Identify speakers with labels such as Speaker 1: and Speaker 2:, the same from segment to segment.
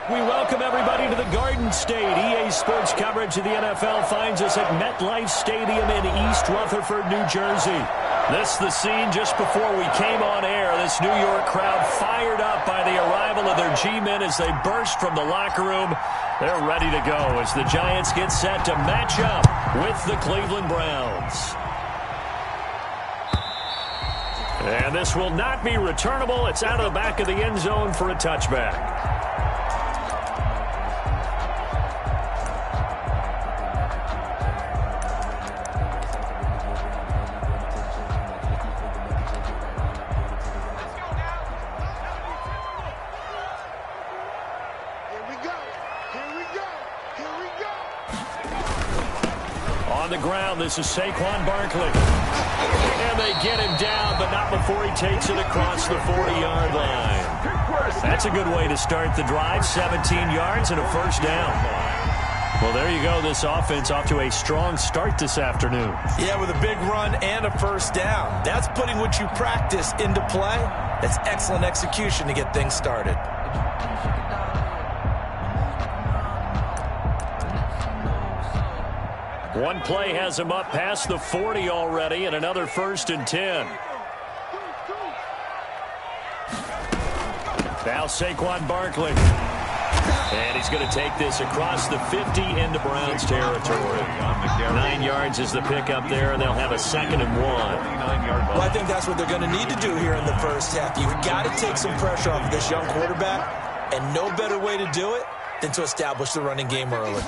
Speaker 1: We welcome everybody to the Garden State. EA Sports coverage of the NFL finds us at MetLife Stadium in East Rutherford, New Jersey. This is the scene just before we came on air. This New York crowd fired up by the arrival of their G-men as they burst from the locker room. They're ready to go as the Giants get set to match up with the Cleveland Browns. And this will not be returnable. It's out of the back of the end zone for a touchback. On the ground, this is Saquon Barkley. And they get him down, but not before he takes it across the 40-yard line. That's a good way to start the drive. 17 yards and a first down. Well, there you go. This offense off to a strong start this afternoon.
Speaker 2: Yeah, with a big run and a first down. That's putting what you practice into play. That's excellent execution to get things started.
Speaker 1: One play has him up past the 40 already, and another 1st and 10. Now Saquon Barkley. And he's going to take this across the 50 into Browns territory. 9 yards is the pickup there, and they'll have a 2nd and 1.
Speaker 2: Well, I think that's what they're going to need to do here in the first half. You've got to take some pressure off of this young quarterback, and no better way to do it than to establish the running game early.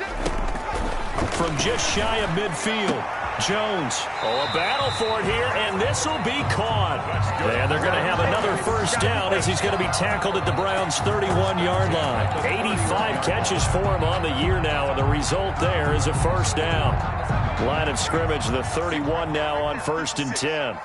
Speaker 1: From just shy of midfield, Jones. Oh, a battle for it here, and this will be caught. And they're going to have another first down as he's going to be tackled at the Browns' 31-yard line. 85 catches for him on the year now, and the result there is a first down. Line of scrimmage, the 31 now on 1st and 10.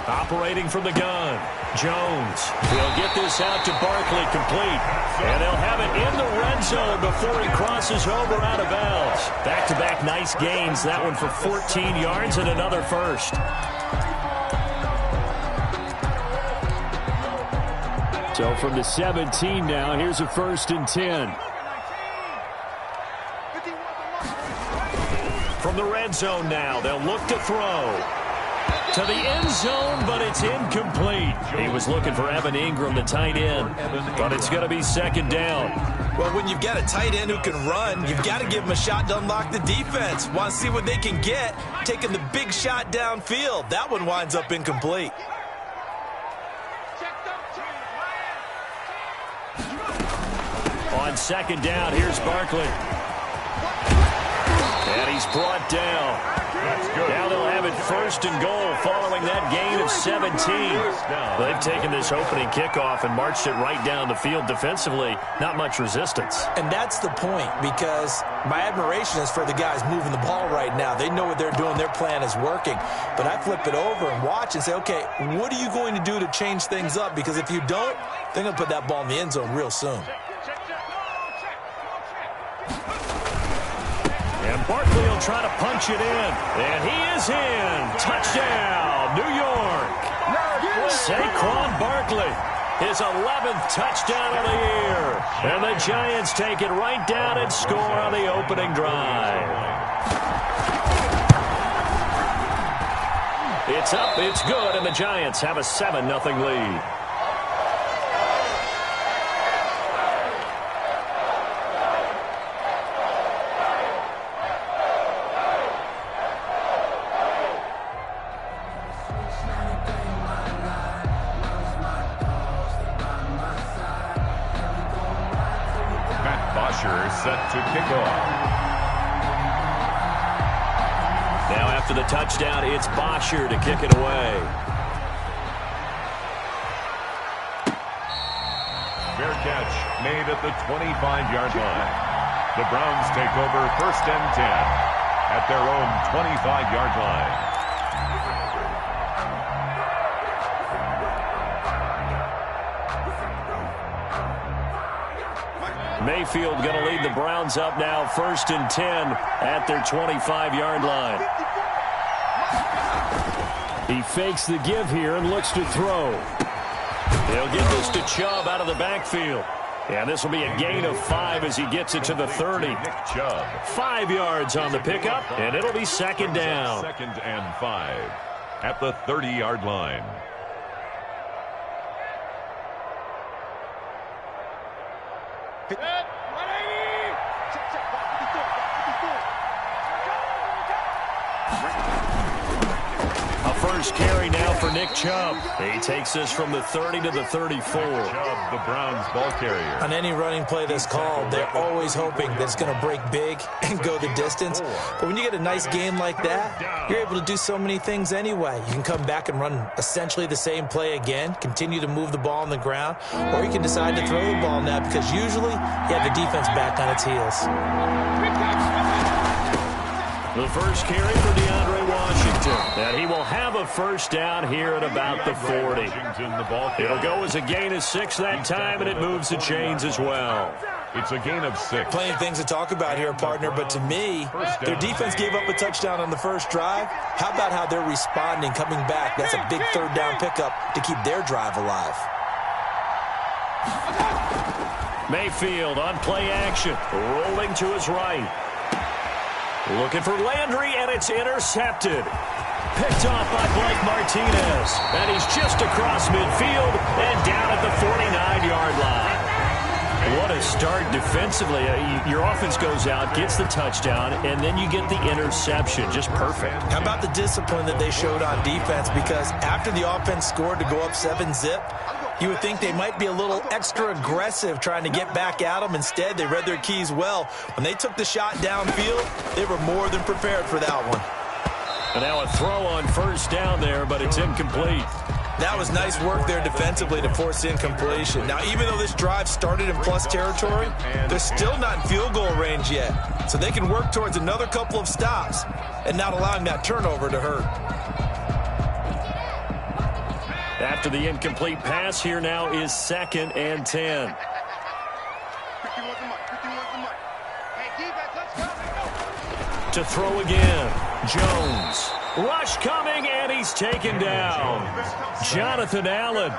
Speaker 1: Operating from the gun, Jones. He'll get this out to Barkley complete. And they'll have it in the red zone before he crosses over out of bounds. Back-to-back nice gains. That one for 14 yards and another first. So from the 17 now, here's a 1st and 10. From the red zone now, they'll look to throw. To the end zone, but it's incomplete. He was looking for Evan Ingram, the tight end, but it's going to be 2nd down.
Speaker 2: Well, when you've got a tight end who can run, you've got to give him a shot to unlock the defense. Want to see what they can get, taking the big shot downfield. That one winds up incomplete.
Speaker 1: On 2nd down, here's Barkley. And he's brought down. Now they'll have it 1st and goal following that gain of 17. They've taken this opening kickoff and marched it right down the field defensively. Not much resistance.
Speaker 2: And that's the point, because my admiration is for the guys moving the ball right now. They know what they're doing. Their plan is working. But I flip it over and watch and say, okay, what are you going to do to change things up? Because if you don't, they're going to put that ball in the end zone real soon.
Speaker 1: And Barkley will try to punch it in. And he is in. Touchdown, New York. Saquon Barkley, his 11th touchdown of the year. And the Giants take it right down and score on the opening drive. It's up, it's good, and the Giants have a 7-0 lead.
Speaker 3: Set to kick off.
Speaker 1: Now after the touchdown, it's Bosher to kick it away.
Speaker 3: Fair catch made at the 25-yard line. The Browns take over 1st and 10 at their own 25-yard line.
Speaker 1: Mayfield going to lead the Browns up now 1st and 10 at their 25-yard line. He fakes the give here and looks to throw. He'll get this to Chubb out of the backfield. And this will be a gain of 5 as he gets it to the 30.
Speaker 3: Nick Chubb.
Speaker 1: 5 yards on the pickup, and it'll be second down.
Speaker 3: 2nd and 5 at the 30-yard line.
Speaker 1: A first carry now for Nick Chubb. He takes this from the 30 to the 34.
Speaker 3: Chubb, the Browns ball carrier.
Speaker 2: On any running play that's called, they're always hoping that it's going to break big and go the distance. But when you get a nice game like that, you're able to do so many things anyway. You can come back and run essentially the same play again, continue to move the ball on the ground, or you can decide to throw the ball now because usually you have the defense back on its heels.
Speaker 1: The first carry for DeAndre Washington. And he will have a first down here at about the 40. It'll go as a gain of 6 that time, and it moves the chains as well.
Speaker 3: It's a gain of 6.
Speaker 2: Plenty of things to talk about here, partner, but to me, their defense gave up a touchdown on the first drive. How about how they're responding, coming back? That's a big third down pickup to keep their drive alive.
Speaker 1: Mayfield on play action, rolling to his right. Looking for Landry, and it's intercepted. Picked off by Blake Martinez. And he's just across midfield and down at the 49-yard line. What a start defensively. Your offense goes out, gets the touchdown, and then you get the interception. Just perfect.
Speaker 2: How about the discipline that they showed on defense? Because after the offense scored to go up 7-zip, you would think they might be a little extra aggressive trying to get back at them. Instead, they read their keys well. When they took the shot downfield, they were more than prepared for that one.
Speaker 1: And now a throw on first down there, but it's incomplete.
Speaker 2: That was nice work there defensively to force incompletion. Now, even though this drive started in plus territory, they're still not in field goal range yet. So they can work towards another couple of stops and not allowing that turnover to hurt.
Speaker 1: After the incomplete pass, here now is 2nd and 10. To throw again, Jones. Rush coming, and he's taken down. Jonathan Allen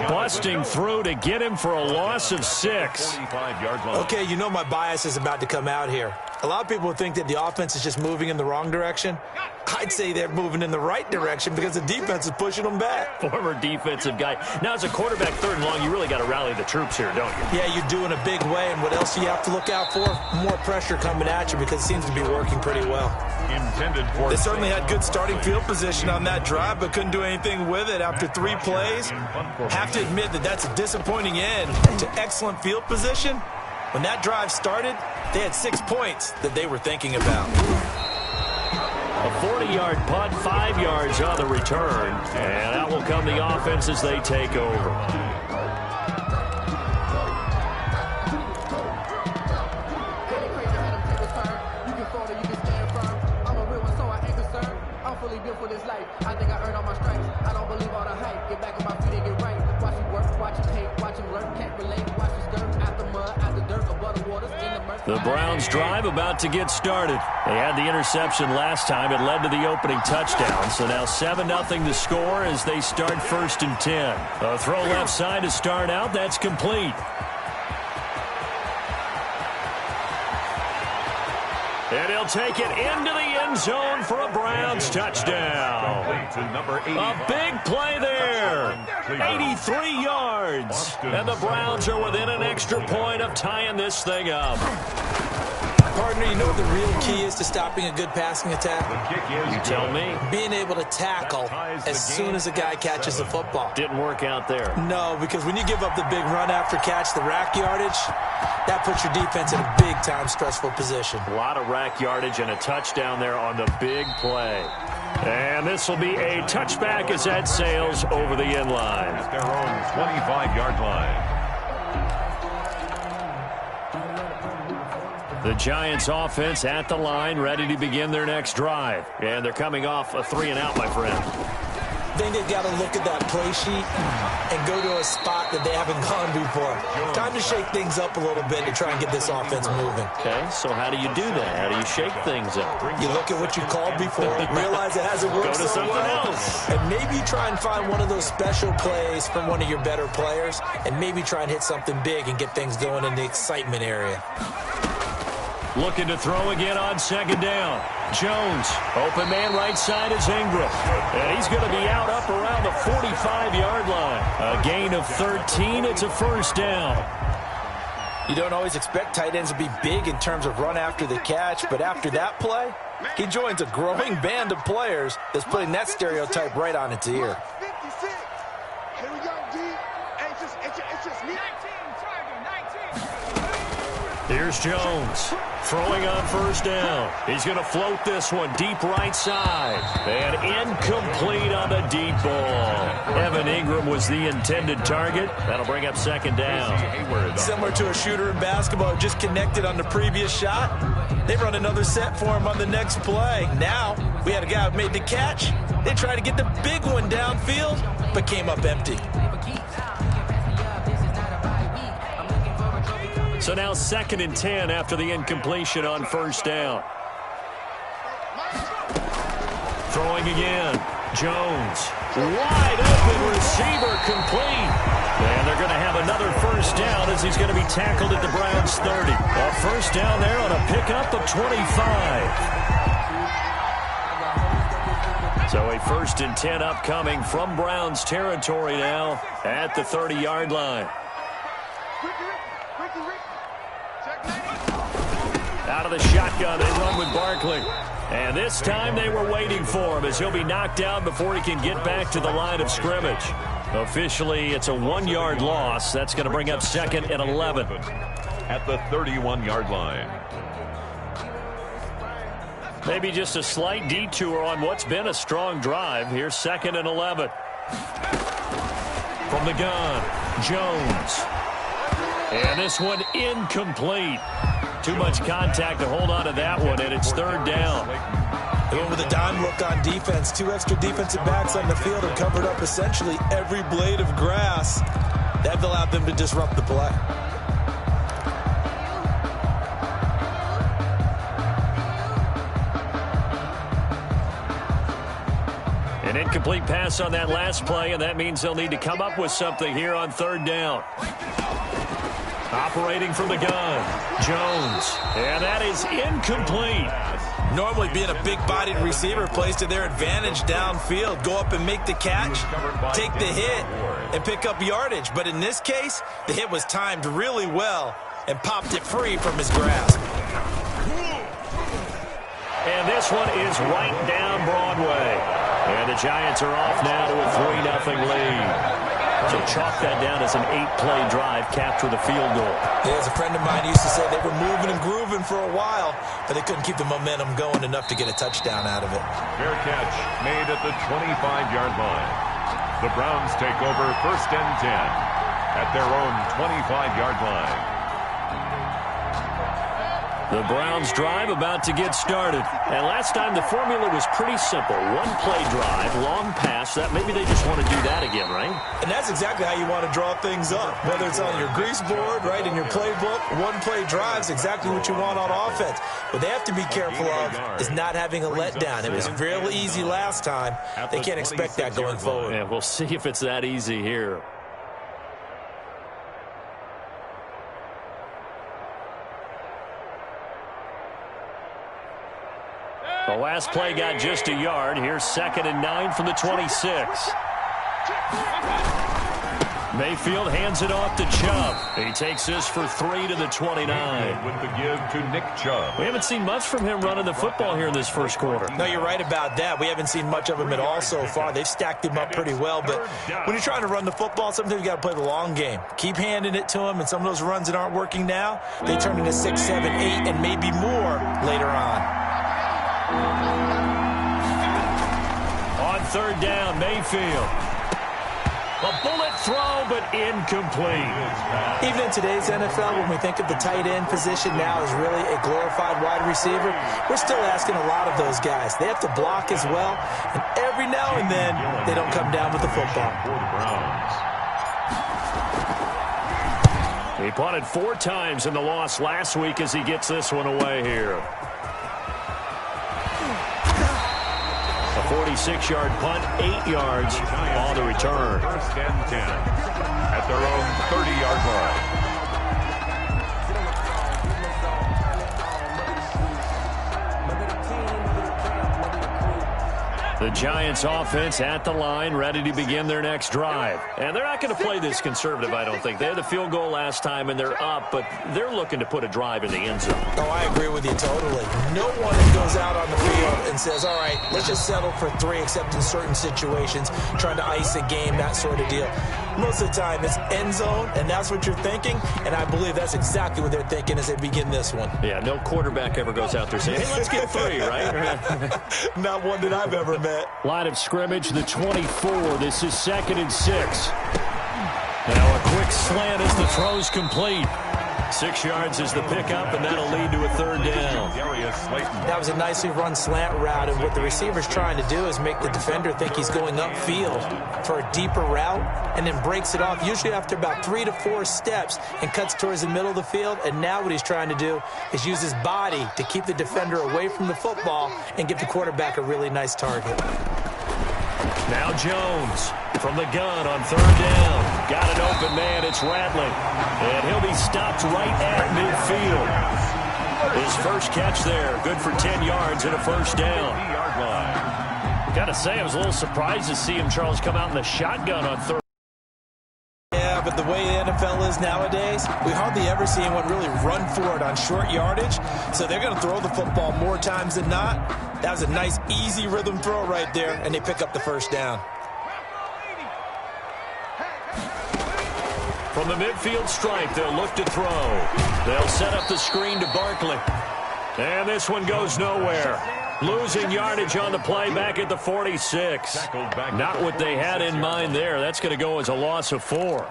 Speaker 1: busting through to get him for a loss of 6.
Speaker 2: Okay, you know my bias is about to come out here. A lot of people would think that the offense is just moving in the wrong direction. I'd say they're moving in the right direction because the defense is pushing them back.
Speaker 1: Former defensive guy. Now, as a quarterback 3rd and long, you really got to rally the troops here, don't you?
Speaker 2: Yeah, you do in a big way. And what else do you have to look out for? More pressure coming at you because it seems to be working pretty well. They certainly had good starting field position on that drive, but couldn't do anything with it after 3 plays. Have to admit that that's a disappointing end to excellent field position. When that drive started, they had 6 points that they were thinking about.
Speaker 1: A 40-yard punt, 5 yards on the return, and out will come the offense as they take over. The Browns drive about to get started. They had the interception last time. It led to the opening touchdown. So now 7-0 to score as they start 1st and 10. A throw left side to start out. That's complete. And he'll take it into the end zone for a Browns touchdown. A big play there. 83 yards. And the Browns are within an extra point of tying this thing up.
Speaker 2: Partner, you know what the real key is to stopping a good passing attack?
Speaker 1: You tell me.
Speaker 2: Being able to tackle as soon as a guy catches the football.
Speaker 1: Didn't work out there.
Speaker 2: No, because when you give up the big run after catch, the rack yardage, that puts your defense in a big-time stressful position.
Speaker 1: A lot of rack yardage and a touchdown there on the big play. And this will be a touchback as that sails over the end line.
Speaker 3: At their own 25-yard line.
Speaker 1: The Giants offense at the line, ready to begin their next drive. And they're coming off a 3-and-out, my friend.
Speaker 2: They they've got to look at that play sheet and go to a spot that they haven't gone before. Time to shake things up a little bit to try and get this offense moving.
Speaker 1: Okay, so how do you do that? How do you shake things up?
Speaker 2: You look at what you called before, realize it hasn't worked
Speaker 1: Go to
Speaker 2: so
Speaker 1: something
Speaker 2: well,
Speaker 1: else.
Speaker 2: and maybe try and find one of those special plays from one of your better players, and maybe try and hit something big and get things going in the excitement area.
Speaker 1: Looking to throw again on second down. Jones, open man right side is Ingram. And he's going to be out up around the 45-yard line. A gain of 13. It's a first down.
Speaker 2: You don't always expect tight ends to be big in terms of run after the catch, but after that play, he joins a growing band of players that's putting that stereotype right on its ear.
Speaker 4: Here we go, D. It's just me.
Speaker 1: Here's Jones, throwing on first down. He's going to float this one deep right side. And incomplete on the deep ball. Evan Ingram was the intended target. That'll bring up second down.
Speaker 2: Similar to a shooter in basketball, just connected on the previous shot. They run another set for him on the next play. Now, we had a guy who made the catch. They tried to get the big one downfield, but came up empty.
Speaker 1: So now 2nd and 10 after the incompletion on first down. Throwing again. Jones. Wide open receiver complete. And they're going to have another first down as he's going to be tackled at the Browns 30. A first down there on a pickup of 25. So a 1st and 10 upcoming from Browns territory now at the 30-yard line. Out of the shotgun, they run with Barkley. And this time they were waiting for him as he'll be knocked down before he can get back to the line of scrimmage. Officially, it's a 1-yard loss. That's going to bring up 2nd and 11.
Speaker 3: At the 31-yard line.
Speaker 1: Maybe just a slight detour on what's been a strong drive. Here's 2nd and 11. From the gun, Jones. And this one incomplete. Too much contact to hold on to that one, and it's 3rd down.
Speaker 2: They went with a dime look on defense. 2 extra defensive backs on the field have covered up essentially every blade of grass. That allowed them to disrupt the play.
Speaker 1: An incomplete pass on that last play, and that means they'll need to come up with something here on 3rd down. Operating from the gun, Jones. And that is incomplete.
Speaker 2: Normally being a big-bodied receiver plays to their advantage downfield. Go up and make the catch, take the hit, and pick up yardage. But in this case, the hit was timed really well and popped it free from his grasp.
Speaker 1: And this one is right down Broadway. And the Giants are off now to a 3-0 lead. So chalk that down as an 8-play drive, capture the field goal.
Speaker 2: Yeah, as a friend of mine used to say, they were moving and grooving for a while, but they couldn't keep the momentum going enough to get a touchdown out of it.
Speaker 3: Fair catch made at the 25-yard line. The Browns take over 1st and 10 at their own 25-yard line.
Speaker 1: The Browns drive about to get started. And last time the formula was pretty simple. 1-play drive, long pass. That maybe they just want to do that again, right?
Speaker 2: And that's exactly how you want to draw things up. Whether it's on your grease board, right, in your playbook, 1-play drive is exactly what you want on offense. What they have to be careful of is not having a letdown. It was real easy last time. They can't expect that going forward.
Speaker 1: Yeah, we'll see if it's that easy here. The last play got just a yard. Here's 2nd and 9 from the 26. Mayfield hands it off to Chubb. He takes this for 3 to the 29.
Speaker 3: With the give to Nick Chubb.
Speaker 1: We haven't seen much from him running the football here in this first quarter.
Speaker 2: No, you're right about that. We haven't seen much of him at all so far. They've stacked him up pretty well, but when you're trying to run the football, sometimes you got to play the long game. Keep handing it to him, and some of those runs that aren't working now, they turn into 6, 7, 8, and maybe more later on.
Speaker 1: On 3rd down, Mayfield. A bullet throw, but incomplete.
Speaker 2: Even in today's NFL, when we think of the tight end position now as really a glorified wide receiver, we're still asking a lot of those guys. They have to block as well, and every now and then they don't come down with the football.
Speaker 1: He punted 4 times in the loss last week as he gets this one away here. A 46-yard punt, 8 yards on the return.
Speaker 3: First and 10 at their own 30-yard line.
Speaker 1: The Giants offense at the line, ready to begin their next drive. And they're not going to play this conservative, I don't think. They had the field goal last time, and they're up, but they're looking to put a drive in the end zone.
Speaker 2: Oh, I agree with you totally. No one goes out on the field and says, all right, let's just settle for 3, except in certain situations, trying to ice a game, that sort of deal. Most of the time, it's end zone, and that's what you're thinking, and I believe that's exactly what they're thinking as they begin this one.
Speaker 1: Yeah, no quarterback ever goes out there saying, hey, let's get 3, right?
Speaker 2: Not one that I've ever met.
Speaker 1: Line of scrimmage, the 24. This is 2nd and 6. Now a quick slant as the throw's complete. 6 yards is the pickup, and that'll lead to a 3rd down.
Speaker 2: That was a nicely run slant route, and what the receiver's trying to do is make the defender think he's going upfield for a deeper route, and then breaks it off, usually after about 3 to 4 steps, and cuts towards the middle of the field. And now what he's trying to do is use his body to keep the defender away from the football and give the quarterback a really nice target.
Speaker 1: Now Jones from the gun on 3rd down. Got an open man, it's Radley. And he'll be stopped right at midfield. His first catch there, good for 10 yards and a 1st down. Got to say, I was a little surprised to see him, Charles, come out in the shotgun on 3rd.
Speaker 2: Yeah, but the way the NFL is nowadays, we hardly ever see anyone really run for it on short yardage. So they're going to throw the football more times than not. That was a nice, easy rhythm throw right there, and they pick up the 1st down.
Speaker 1: From the midfield stripe, they'll look to throw. They'll set up the screen to Barkley. And this one goes nowhere. Losing yardage on the play back at the 46. Not what they had in mind there. That's going to go as a loss of 4.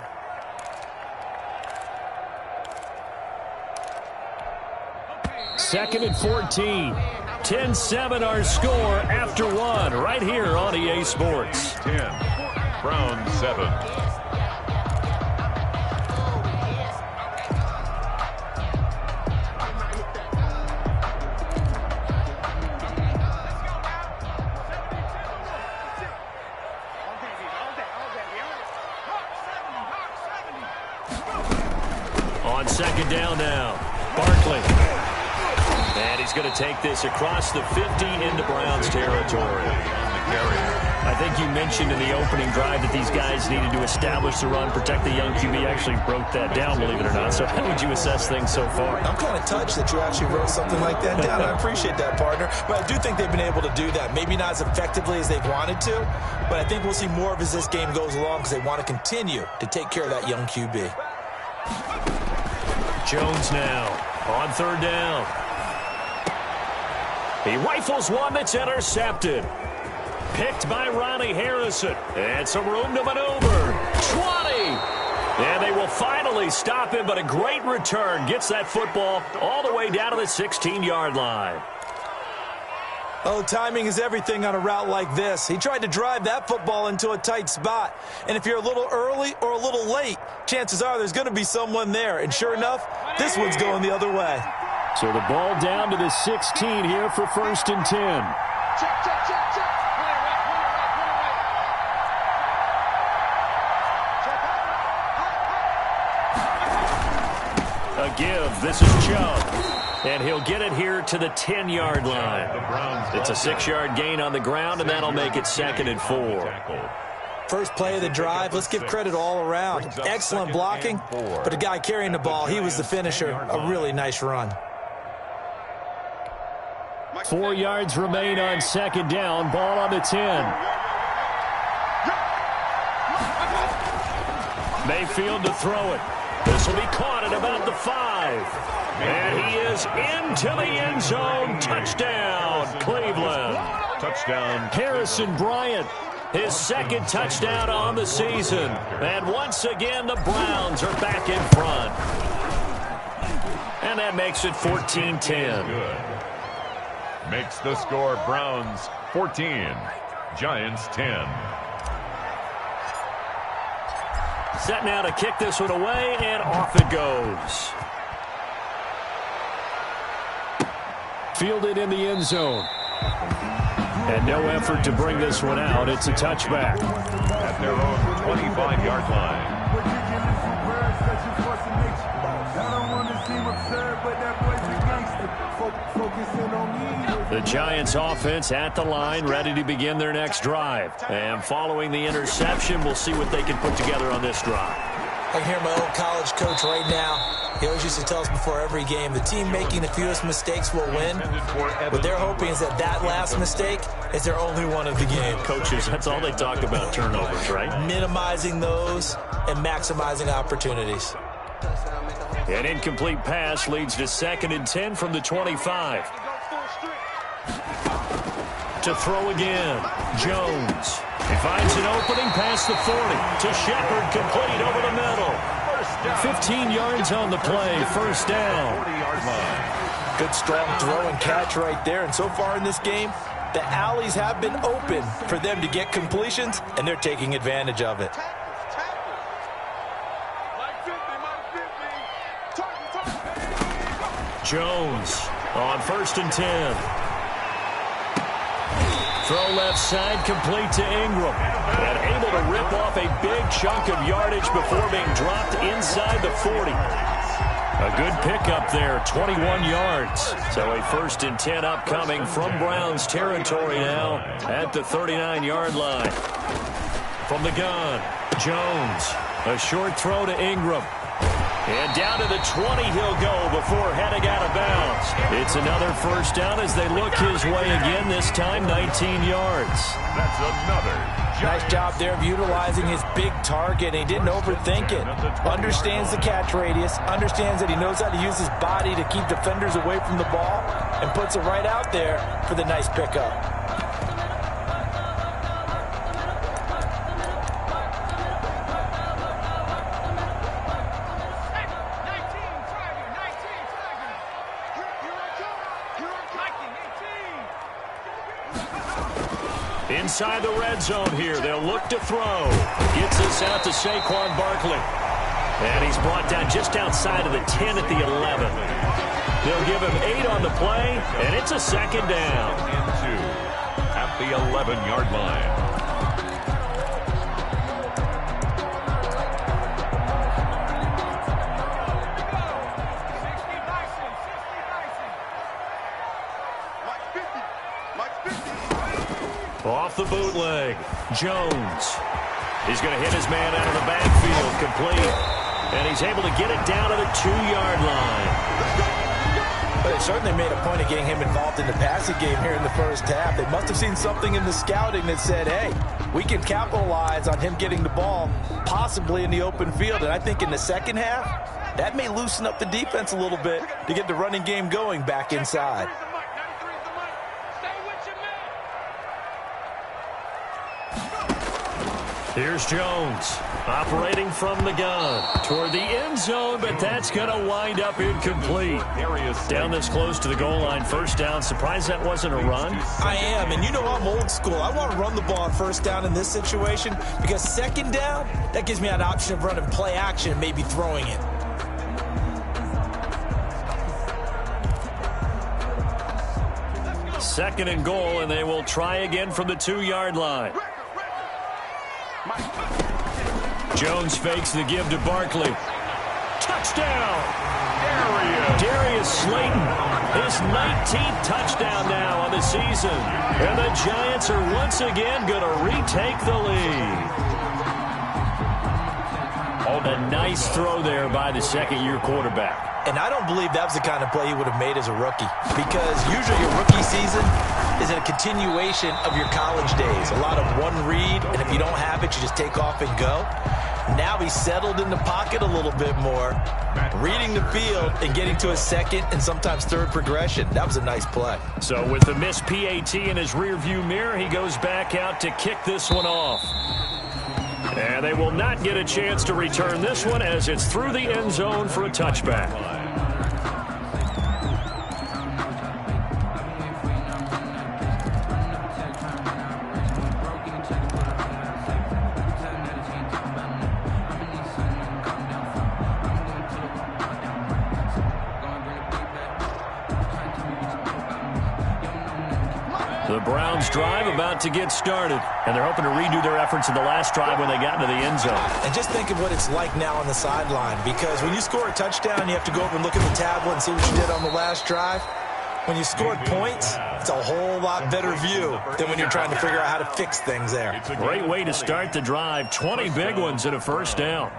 Speaker 1: Second and 14. 10-7 our score after 1 right here on EA Sports.
Speaker 3: 10. Browns 7.
Speaker 1: On 2nd down now, Barkley. And he's going to take this across the 50 into Browns territory. I think you mentioned in the opening drive that these guys needed to establish the run, protect the young QB. Actually broke that down, believe it or not. So how would you assess things so far?
Speaker 2: I'm kind of touched that you actually wrote something like that down. I appreciate that, partner. But I do think they've been able to do that. Maybe not as effectively as they've wanted to, but I think we'll see more of as this game goes along because they want to continue to take care of that young QB.
Speaker 1: Jones now on 3rd down. He rifles one that's intercepted. Picked by Ronnie Harrison. And some room to maneuver. 20. And they will finally stop him, but a great return. Gets that football all the way down to the 16-yard line.
Speaker 2: Oh, timing is everything on a route like this. He tried to drive that football into a tight spot. And if you're a little early or a little late, chances are there's going to be someone there. And sure enough, this one's going the other way.
Speaker 1: So the ball down to the 16 here for 1st and 10.
Speaker 4: Check, check, check, check.
Speaker 1: A give. This is Chubb. And he'll get it here to the 10-yard line. It's a 6-yard gain on the ground, and that'll make it 2nd and 4.
Speaker 2: First play of the drive, let's give credit all around. Excellent blocking, but the guy carrying the ball, he was the finisher. A really nice run.
Speaker 1: 4 yards remain on 2nd down. Ball on the 10. Mayfield to throw it. This will be caught at about the 5. And he is into the end zone. Touchdown, Cleveland.
Speaker 3: Touchdown.
Speaker 1: Harrison Bryant. His second touchdown on the season. And once again, the Browns are back in front. And that makes it 14-10.
Speaker 3: Makes the score Browns 14, Giants 10.
Speaker 1: Set now to kick this one away, and off it goes. Fielded in the end zone. And no effort to bring this one out. It's a touchback.
Speaker 3: At their own 25-yard line.
Speaker 1: The Giants offense at the line, ready to begin their next drive. And following the interception, we'll see what they can put together on this drive.
Speaker 2: I hear my old college coach right now. He always used to tell us before every game, the team making the fewest mistakes will win. What they're hoping is that last mistake is their only one of the game.
Speaker 1: Coaches, that's all they talk about, turnovers, right?
Speaker 2: Minimizing those and maximizing opportunities.
Speaker 1: An incomplete pass leads to 2nd and 10 from the 25. To throw again, Jones. He finds an opening past the 40 to Shepard, complete over the middle. 15 yards on the play, first down.
Speaker 2: Good strong throw and catch right there. And so far in this game, the alleys have been open for them to get completions, and they're taking advantage of it.
Speaker 1: Jones on 1st and 10. Throw left side, complete to Ingram. And able to rip off a big chunk of yardage before being dropped inside the 40. A good pickup there, 21 yards. So a 1st and 10 upcoming from Browns territory now at the 39-yard line. From the gun, Jones. A short throw to Ingram. And down to the 20 he'll go before heading out of bounds. It's another first down as they look his way again, this time 19 yards.
Speaker 3: That's another.
Speaker 2: Nice job there of utilizing his big target. He didn't overthink it. Understands the catch radius. Understands that he knows how to use his body to keep defenders away from the ball. And puts it right out there for the nice pickup.
Speaker 1: Inside the red zone here, they'll look to throw. Gets this out to Saquon Barkley. And he's brought down just outside of the 10 at the 11. They'll give him 8 on the play, and it's a 2nd down.
Speaker 3: Into at the 11-yard line.
Speaker 1: Off the bootleg, Jones. He's going to hit his man out of the backfield, complete. And he's able to get it down to the 2-yard line.
Speaker 2: But they certainly made a point of getting him involved in the passing game here in the first half. They must have seen something in the scouting that said, hey, we can capitalize on him getting the ball, possibly in the open field. And I think in the second half, that may loosen up the defense a little bit to get the running game going back inside.
Speaker 1: Here's Jones, operating from the gun toward the end zone, but that's going to wind up incomplete. Down this close to the goal line, first down. Surprised that wasn't a run?
Speaker 2: I am, and you know I'm old school. I want to run the ball on first down in this situation because second down, that gives me an option of running play action and maybe throwing it.
Speaker 1: Second and goal, and they will try again from the 2-yard line. Jones fakes the give to Barkley. Touchdown! Darius Slayton, his 19th touchdown now on the season. And the Giants are once again going to retake the lead. A nice throw there by the second-year quarterback.
Speaker 2: And I don't believe that was the kind of play he would have made as a rookie, because usually your rookie season is a continuation of your college days. A lot of one read, and if you don't have it, you just take off and go. Now he's settled in the pocket a little bit more, reading the field and getting to a second and sometimes third progression. That was a nice play.
Speaker 1: So with the missed PAT in his rearview mirror, he goes back out to kick this one off. And they will not get a chance to return this one as it's through the end zone for a touchback. The Browns drive about to get started, and they're hoping to redo their efforts in the last drive when they got into the end zone.
Speaker 2: And just think of what it's like now on the sideline, because when you score a touchdown, you have to go over and look at the tablet and see what you did on the last drive. When you scored points, it's a whole lot better view than when you're trying to figure out how to fix things there.
Speaker 1: Great way to start the drive. 20 big ones and a first down.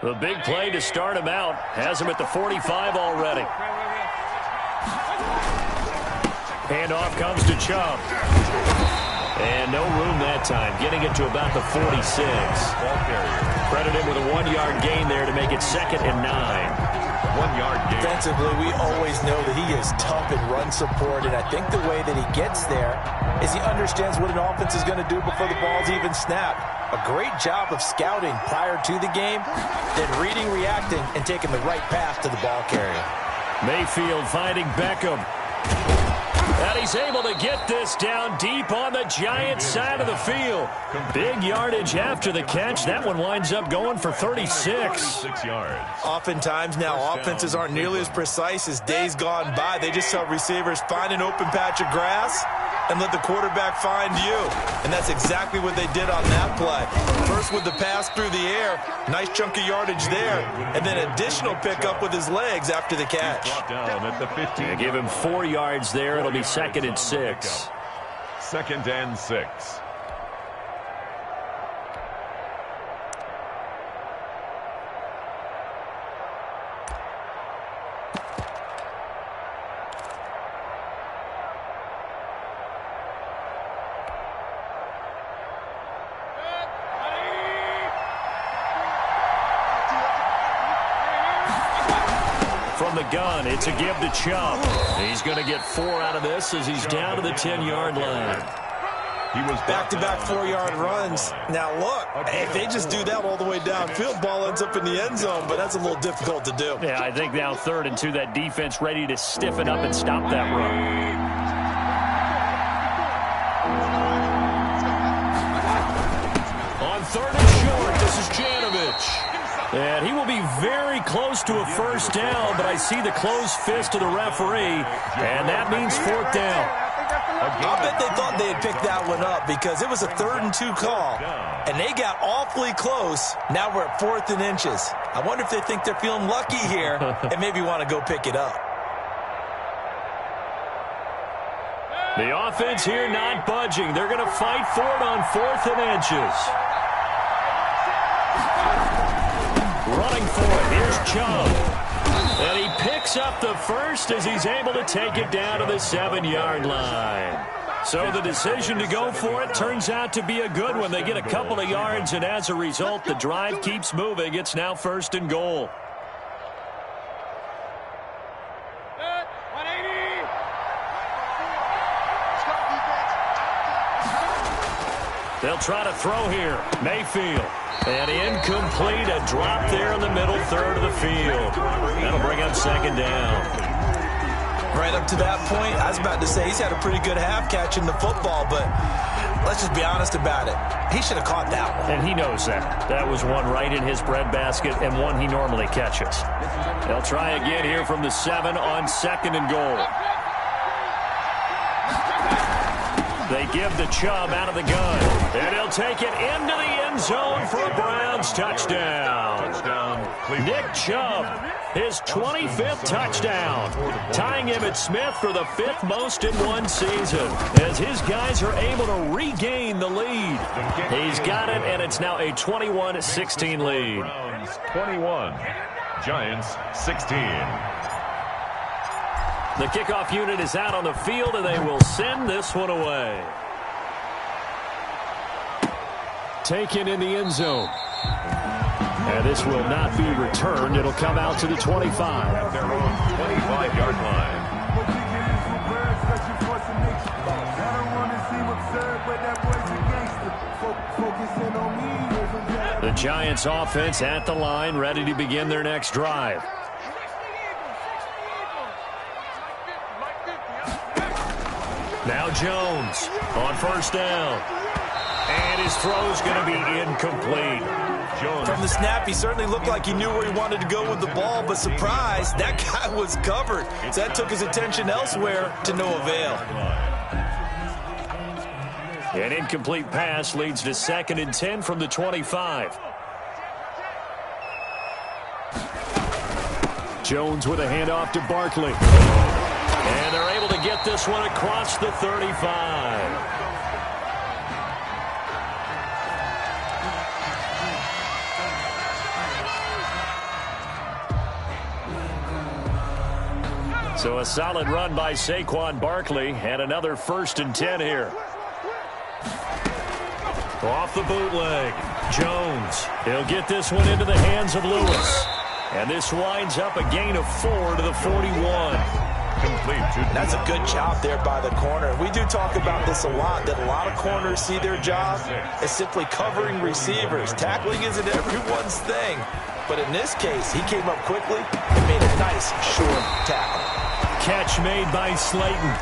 Speaker 1: The big play to start him out has him at the 45 already. Handoff comes to Chubb. And no room that time, getting it to about the 46. Credit him with a 1-yard gain there to make it 2nd and 9.
Speaker 3: 1-yard gain.
Speaker 2: Defensively, we always know that he is tough in run support, and I think the way that he gets there is he understands what an offense is going to do before the ball's even snapped. A great job of scouting prior to the game, then reading, reacting, and taking the right path to the ball carrier.
Speaker 1: Mayfield finding Beckham. And he's able to get this down deep on the Giants side of the field. Big yardage after the catch. That one winds up going for 36.
Speaker 3: 6 yards.
Speaker 2: Oftentimes now offenses aren't nearly as precise as days gone by. They just tell receivers, find an open patch of grass and let the quarterback find you. And that's exactly what they did on that play. First with the pass through the air, nice chunk of yardage there, and then additional pickup with his legs after the catch.
Speaker 3: Down at the 15.
Speaker 1: Yeah, give him 4 yards there. It'll be 2nd and 6.
Speaker 3: 2nd and 6.
Speaker 1: From the gun, it's a give to Chubb. He's going to get 4 out of this as he's down to the 10-yard line.
Speaker 3: He was
Speaker 2: back-to-back 4-yard runs. Now, look, if they just do that all the way downfield, ball ends up in the end zone, but that's a little difficult to do.
Speaker 1: Yeah, I think now 3rd and 2, that defense ready to stiffen up and stop that run. On 3rd and short, this is Janovich. And he will be very close to a first down, but I see the closed fist of the referee, and that means 4th down.
Speaker 2: I'll bet they thought they had picked that one up because it was a 3rd and 2 call, and they got awfully close. Now we're at 4th and inches. I wonder if they think they're feeling lucky here and maybe want to go pick it up.
Speaker 1: The offense here not budging. They're going to fight for it on 4th and inches. Running for it. Here's Chubb. And he picks up the first as he's able to take it down to the 7-yard line. So the decision to go for it turns out to be a good one. They get a couple of yards, and as a result, the drive keeps moving. It's now 1st and goal. They'll try to throw here. Mayfield. And incomplete. A drop there in the middle 3rd of the field. That'll bring up 2nd down.
Speaker 2: Right up to that point, I was about to say he's had a pretty good half catching the football, but let's just be honest about it. He should have caught that one.
Speaker 1: And he knows that. That was one right in his breadbasket and one he normally catches. They'll try again here from the 7 on 2nd and goal. They give the Chubb out of the gun. And he'll take it into the end zone for a Browns touchdown. Nick Chubb, his 25th touchdown, tying him at Smith for the 5th most in one season, as his guys are able to regain the lead. He's got it, and it's now a 21-16 lead.
Speaker 3: Browns 21, Giants 16.
Speaker 1: The kickoff unit is out on the field, and they will send this one away. Taken in the end zone. And this will not be returned. It'll come out to the 25.
Speaker 3: At their own 25-yard line.
Speaker 1: The Giants offense at the line, ready to begin their next drive. Now Jones on first down. And his throw's going to be incomplete.
Speaker 2: Jones. From the snap, he certainly looked like he knew where he wanted to go with the ball, but surprise, that guy was covered. So that took his attention elsewhere to no avail.
Speaker 1: An incomplete pass leads to 2nd and 10 from the 25. Jones with a handoff to Barkley. And they're able to get this one across the 35. So a solid run by Saquon Barkley and another 1st and 10 here. Off the bootleg. Jones. He'll get this one into the hands of Lewis. And this winds up a gain of 4 to the 41.
Speaker 3: Complete.
Speaker 2: That's a good job there by the corner. We do talk about this a lot, that a lot of corners see their job as simply covering receivers. Tackling isn't everyone's thing. But in this case, he came up quickly and made a nice short tackle.
Speaker 1: Catch made by Slayton.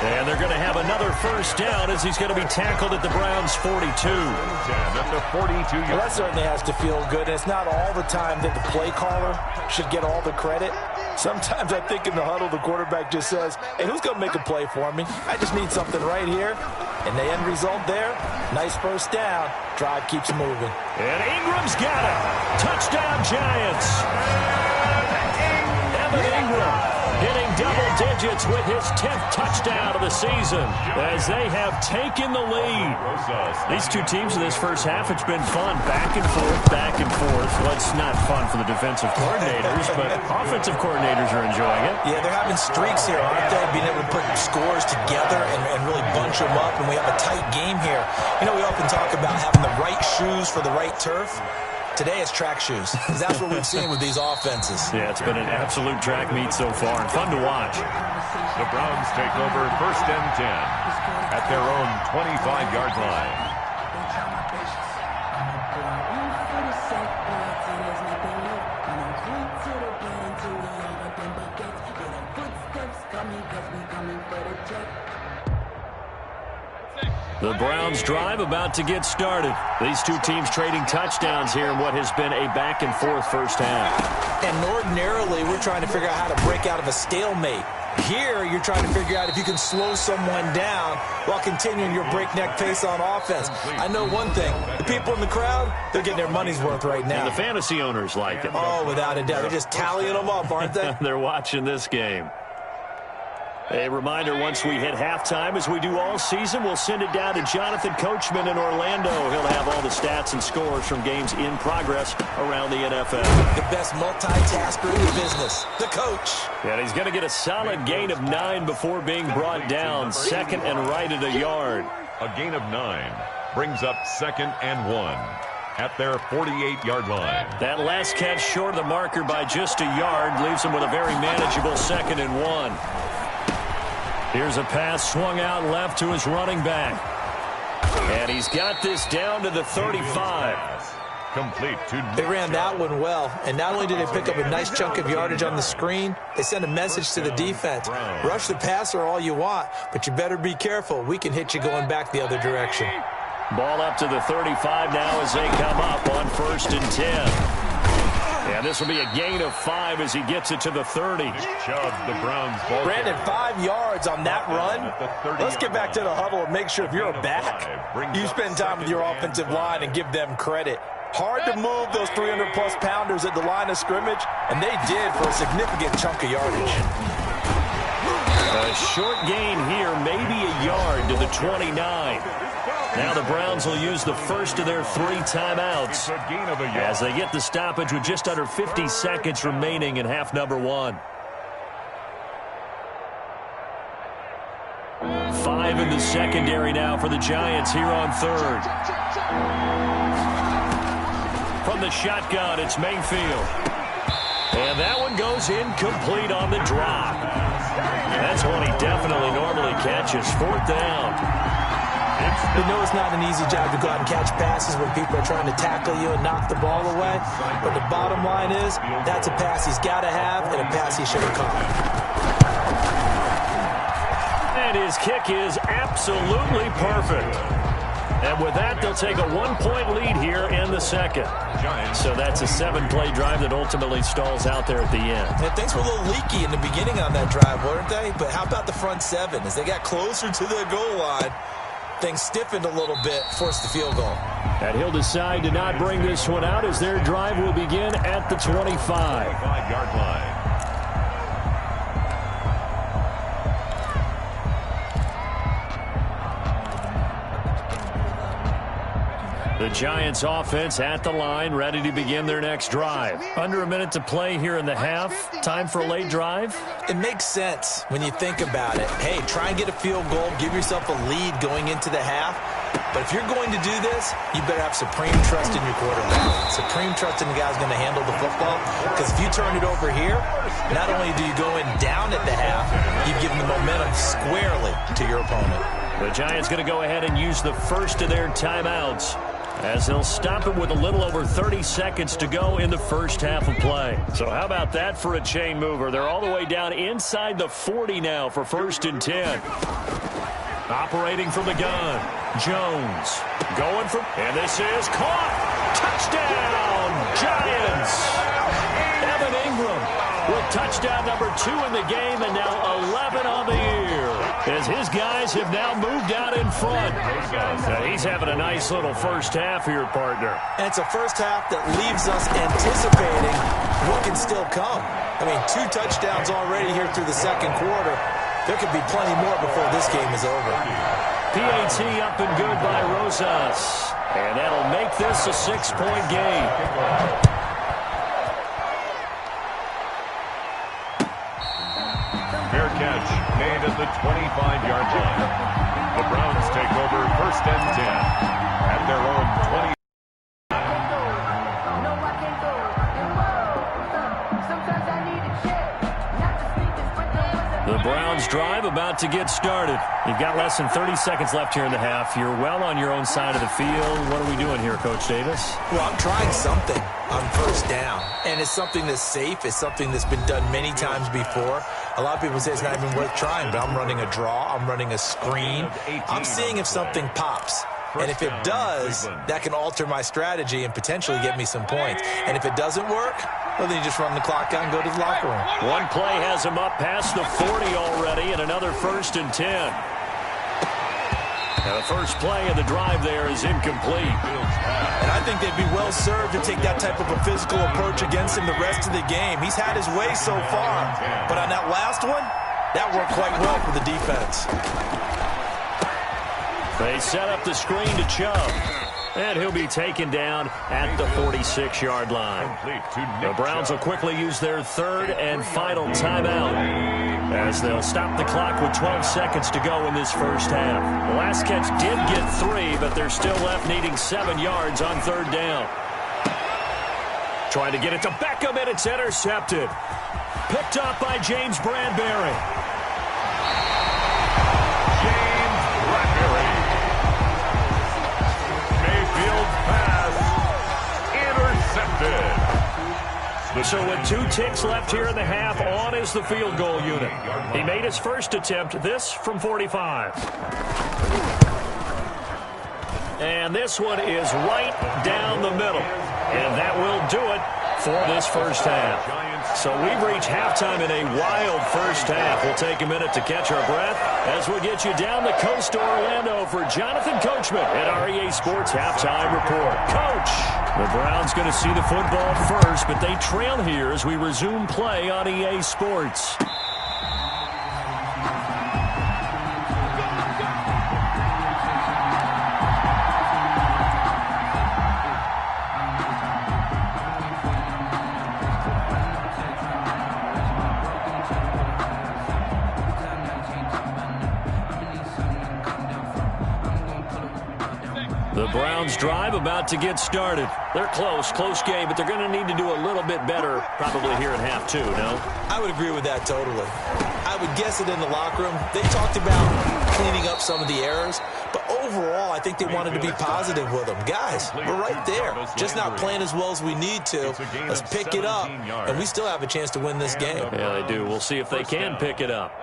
Speaker 1: And they're going to have another 1st down as he's going to be tackled at the Browns' 42.
Speaker 3: At the 42.
Speaker 2: Well, that certainly has to feel good. It's not all the time that the play caller should get all the credit. Sometimes I think in the huddle, the quarterback just says, hey, who's going to make a play for me? I just need something right here. And the end result there, nice 1st down. Drive keeps moving.
Speaker 1: And Ingram's got it. Touchdown, Giants. Evan Ingram hitting double digits with his 10th touchdown of the season as they have taken the lead. These two teams in this first half, it's been fun. Back and forth, back and forth. Well, it's not fun for the defensive coordinators, but offensive coordinators are enjoying it.
Speaker 2: Yeah, they're having streaks here, aren't they? Being able to put scores together and really bunch them up, and we have a tight game here. You know, we often talk about having the right shoes for the right turf. Today it's track shoes, because that's what we've seen with these offenses.
Speaker 1: Yeah, it's been an absolute track meet so far, and fun to watch.
Speaker 3: The Browns take over 1st and 10 at their own 25-yard line.
Speaker 1: The Browns drive about to get started. These two teams trading touchdowns here in what has been a back-and-forth first half.
Speaker 2: And ordinarily, we're trying to figure out how to break out of a stalemate. Here, you're trying to figure out if you can slow someone down while continuing your breakneck pace on offense. I know one thing. The people in the crowd, they're getting their money's worth right now.
Speaker 1: And the fantasy owners like it.
Speaker 2: Oh, without a doubt. They're just tallying them up, aren't they?
Speaker 1: They're watching this game. A reminder, once we hit halftime, as we do all season, we'll send it down to Jonathan Coachman in Orlando. He'll have all the stats and scores from games in progress around the NFL.
Speaker 2: The best multitasker in the business, the coach.
Speaker 1: And he's going to get a solid gain of 9 before being brought down. 2nd and right at a yard.
Speaker 3: A gain of 9 brings up 2nd and 1 at their 48-yard line.
Speaker 1: That last catch short of the marker by just a yard leaves him with a very manageable 2nd and 1. Here's a pass swung out left to his running back. And he's got this down to the 35.
Speaker 3: Complete to
Speaker 2: They ran that one well, and not only did they pick up a nice chunk of yardage on the screen, they sent a message to the defense. Rush the passer all you want, but you better be careful. We can hit you going back the other direction.
Speaker 1: Ball up to the 35 now as they come up on 1st and 10. And this will be a gain of 5 as he gets it to the 30.
Speaker 3: the Browns ball.
Speaker 2: Brandon, 5 yards on that run. Let's get back to the huddle and make sure if you're a back, you spend time with your offensive line and give them credit. Hard to move those 300-plus pounders at the line of scrimmage, and they did for a significant chunk of yardage.
Speaker 1: A short gain here, maybe a yard to the 29. Now the Browns will use the first of their 3 timeouts as they get the stoppage with just under 50 seconds remaining in half number 1. 5 in the secondary now for the Giants here on 3rd. From the shotgun, it's Mayfield. And that one goes incomplete on the drop. That's one he definitely normally catches. 4th down.
Speaker 2: You know it's not an easy job to go out and catch passes when people are trying to tackle you and knock the ball away. But the bottom line is, that's a pass he's got to have and a pass he should have caught.
Speaker 1: And his kick is absolutely perfect. And with that, they'll take a 1-point lead here in the second. So that's a 7-play drive that ultimately stalls out there at the end.
Speaker 2: And things were a little leaky in the beginning on that drive, weren't they? But how about the front 7? As they got closer to the goal line, things stiffened a little bit, forced the field goal.
Speaker 1: And he'll decide to not bring this one out as their drive will begin at the 25-yard line. The Giants offense at the line, ready to begin their next drive. Under a minute to play here in the half. Time for a late drive.
Speaker 2: It makes sense when you think about it. Hey, try and get a field goal, give yourself a lead going into the half. But if you're going to do this, you better have supreme trust in your quarterback. Supreme trust in the guy who's going to handle the football. Because if you turn it over here, not only do you go in down at the half, you've given the momentum squarely to your opponent.
Speaker 1: The Giants going to go ahead and use the first of their timeouts, as they'll stop it with a little over 30 seconds to go in the first half of play. So how about that for a chain mover? They're all the way down inside the 40 now for 1st and 10. Operating from the gun, Jones going for, and this is caught. Touchdown, Giants. Evan Ingram with touchdown number 2 in the game, and now 11 on the year, as his guys have now moved out in front. He's having a nice little first half here, partner.
Speaker 2: And it's a first half that leaves us anticipating what can still come. I mean, 2 touchdowns already here through the second quarter. There could be plenty more before this game is over.
Speaker 1: PAT up and good by Rosas. And that'll make this a 6-point game.
Speaker 3: Fair catch made at the 25-yard line. The Browns take over 1st and 10 at their own 20.
Speaker 1: The Browns drive about to get started. You've got less than 30 seconds left here in the half. You're well on your own side of the field. What are we doing here, Coach Davis?
Speaker 2: Well, I'm trying something on 1st down. And it's something that's safe. It's something that's been done many times before. A lot of people say it's not even worth trying, but I'm running a draw. I'm running a screen. I'm seeing if something pops. And if it does, that can alter my strategy and potentially get me some points. And if it doesn't work, well, then you just run the clock out and go to the locker room.
Speaker 1: One play has him up past the 40 already, and another 1st and 10. Now the first play of the drive there is incomplete.
Speaker 2: And I think they'd be well served to take that type of a physical approach against him the rest of the game. He's had his way so far. But on that last one, that worked quite well for the defense.
Speaker 1: They set up the screen to Chubb, and he'll be taken down at the 46-yard line. The Browns will quickly use their 3rd and final timeout, as they'll stop the clock with 12 seconds to go in this first half. The last catch did get 3, but they're still left needing 7 yards on 3rd down. Trying to get it to Beckham, and it's intercepted. Picked up by James Bradbury. So with 2 ticks left here in the half, on is the field goal unit. He made his first attempt, this from 45. And this one is right down the middle. And that will do it for this first half. So we've reached halftime in a wild first half. We'll take a minute to catch our breath as we get you down the coast to Orlando for Jonathan Coachman at our EA Sports Halftime Report. Coach, the Browns going to see the football first, but they trail here as we resume play on EA Sports. Browns drive about to get started. They're close game, but they're going to need to do a little bit better probably here in half two, no?
Speaker 2: I would agree with that totally. I would guess it in the locker room. They talked about cleaning up some of the errors, but overall, I think they wanted to be positive with them. Guys, we're right there. Just not playing as well as we need to. Let's pick it up, and we still have a chance to win this game.
Speaker 1: Yeah, they do. We'll see if they can pick it up.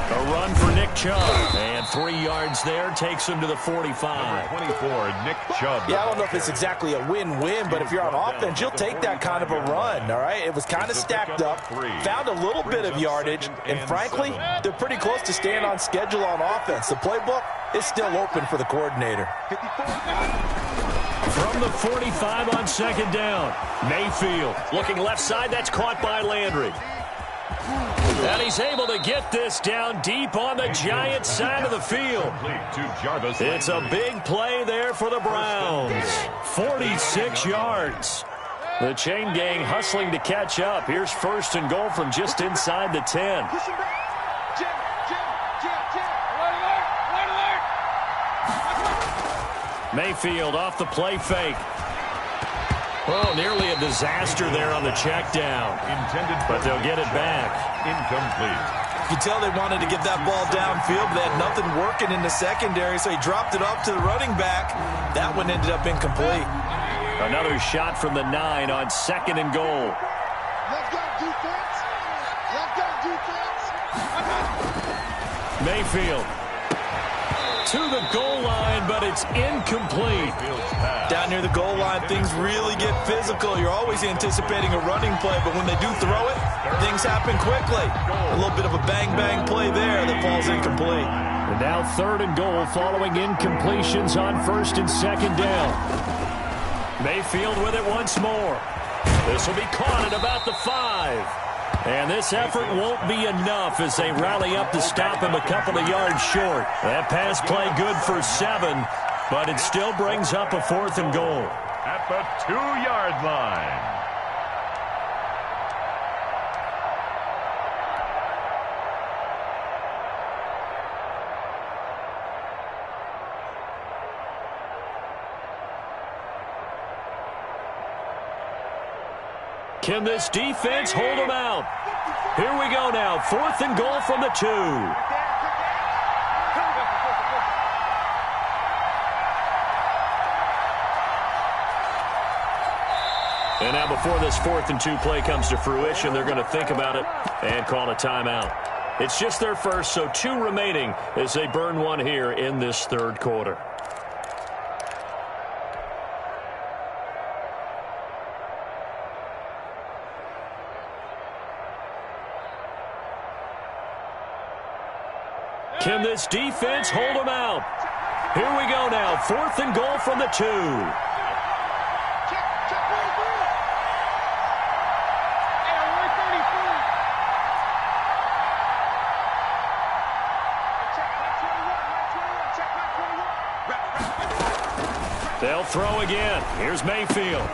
Speaker 1: A run for Nick Chubb, and 3 yards there takes him to the 45.
Speaker 3: 24, Nick Chubb.
Speaker 2: Yeah, I don't know if it's exactly a win-win, but if you're on offense, you'll take that kind of a run, all right? It was kind of stacked up, found a little bit of yardage, and frankly, they're pretty close to staying on schedule on offense. The playbook is still open for the coordinator.
Speaker 1: From the 45 on second down, Mayfield looking left side. That's caught by Landry. And he's able to get this down deep on the Giants side of the field. It's a big play there for the Browns. 46 yards. The chain gang hustling to catch up. Here's first and goal from just inside the 10. Mayfield off the play fake. Oh, nearly a disaster there on the check down. But they'll get it back.
Speaker 3: Incomplete.
Speaker 2: You can tell they wanted to get that ball downfield, but they had nothing working in the secondary, so he dropped it off to the running back. That one ended up incomplete.
Speaker 1: Another shot from the 9 on second and goal.
Speaker 4: Let's go, defense. Let's go, defense.
Speaker 1: Mayfield to the goal line, but it's incomplete.
Speaker 2: Down near the goal line, things really get physical. You're always anticipating a running play, but when they do throw it, things happen quickly. A little bit of a bang-bang play there that falls incomplete.
Speaker 1: And now third and goal following incompletions on first and second down. Mayfield with it once more. This will be caught at about the 5. And this effort won't be enough as they rally up to stop him a couple of yards short. That pass play good for 7, but it still brings up a fourth and goal.
Speaker 3: At the 2-yard line.
Speaker 1: Can this defense hold them out? Here we go now. Fourth and goal from the 2. And now before this 4th and 2 play comes to fruition, they're going to think about it and call a timeout. It's just their first, so 2 remaining as they burn one here in this third quarter. Can this defense hold them out? Here we go now. 4th and goal from the 2. They'll throw again. Here's Mayfield.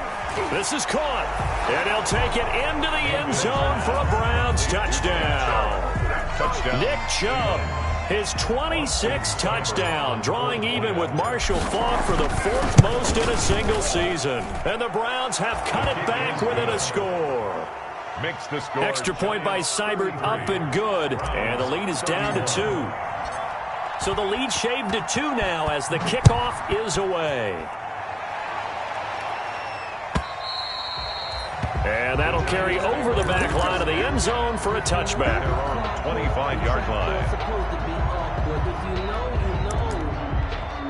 Speaker 1: This is caught. And he'll take it into the end zone for a Browns touchdown. Nick Chubb. His 26th touchdown, drawing even with Marshall Faulk for the 4th most in a single season. And the Browns have cut it back within a score.
Speaker 3: Makes the score.
Speaker 1: Extra point by Seibert up and good. And the lead is down to 2. So the lead shaved to 2 now as the kickoff is away. And that'll carry over the back line of the end zone for a touchback.
Speaker 3: 25-yard line.
Speaker 5: If you know,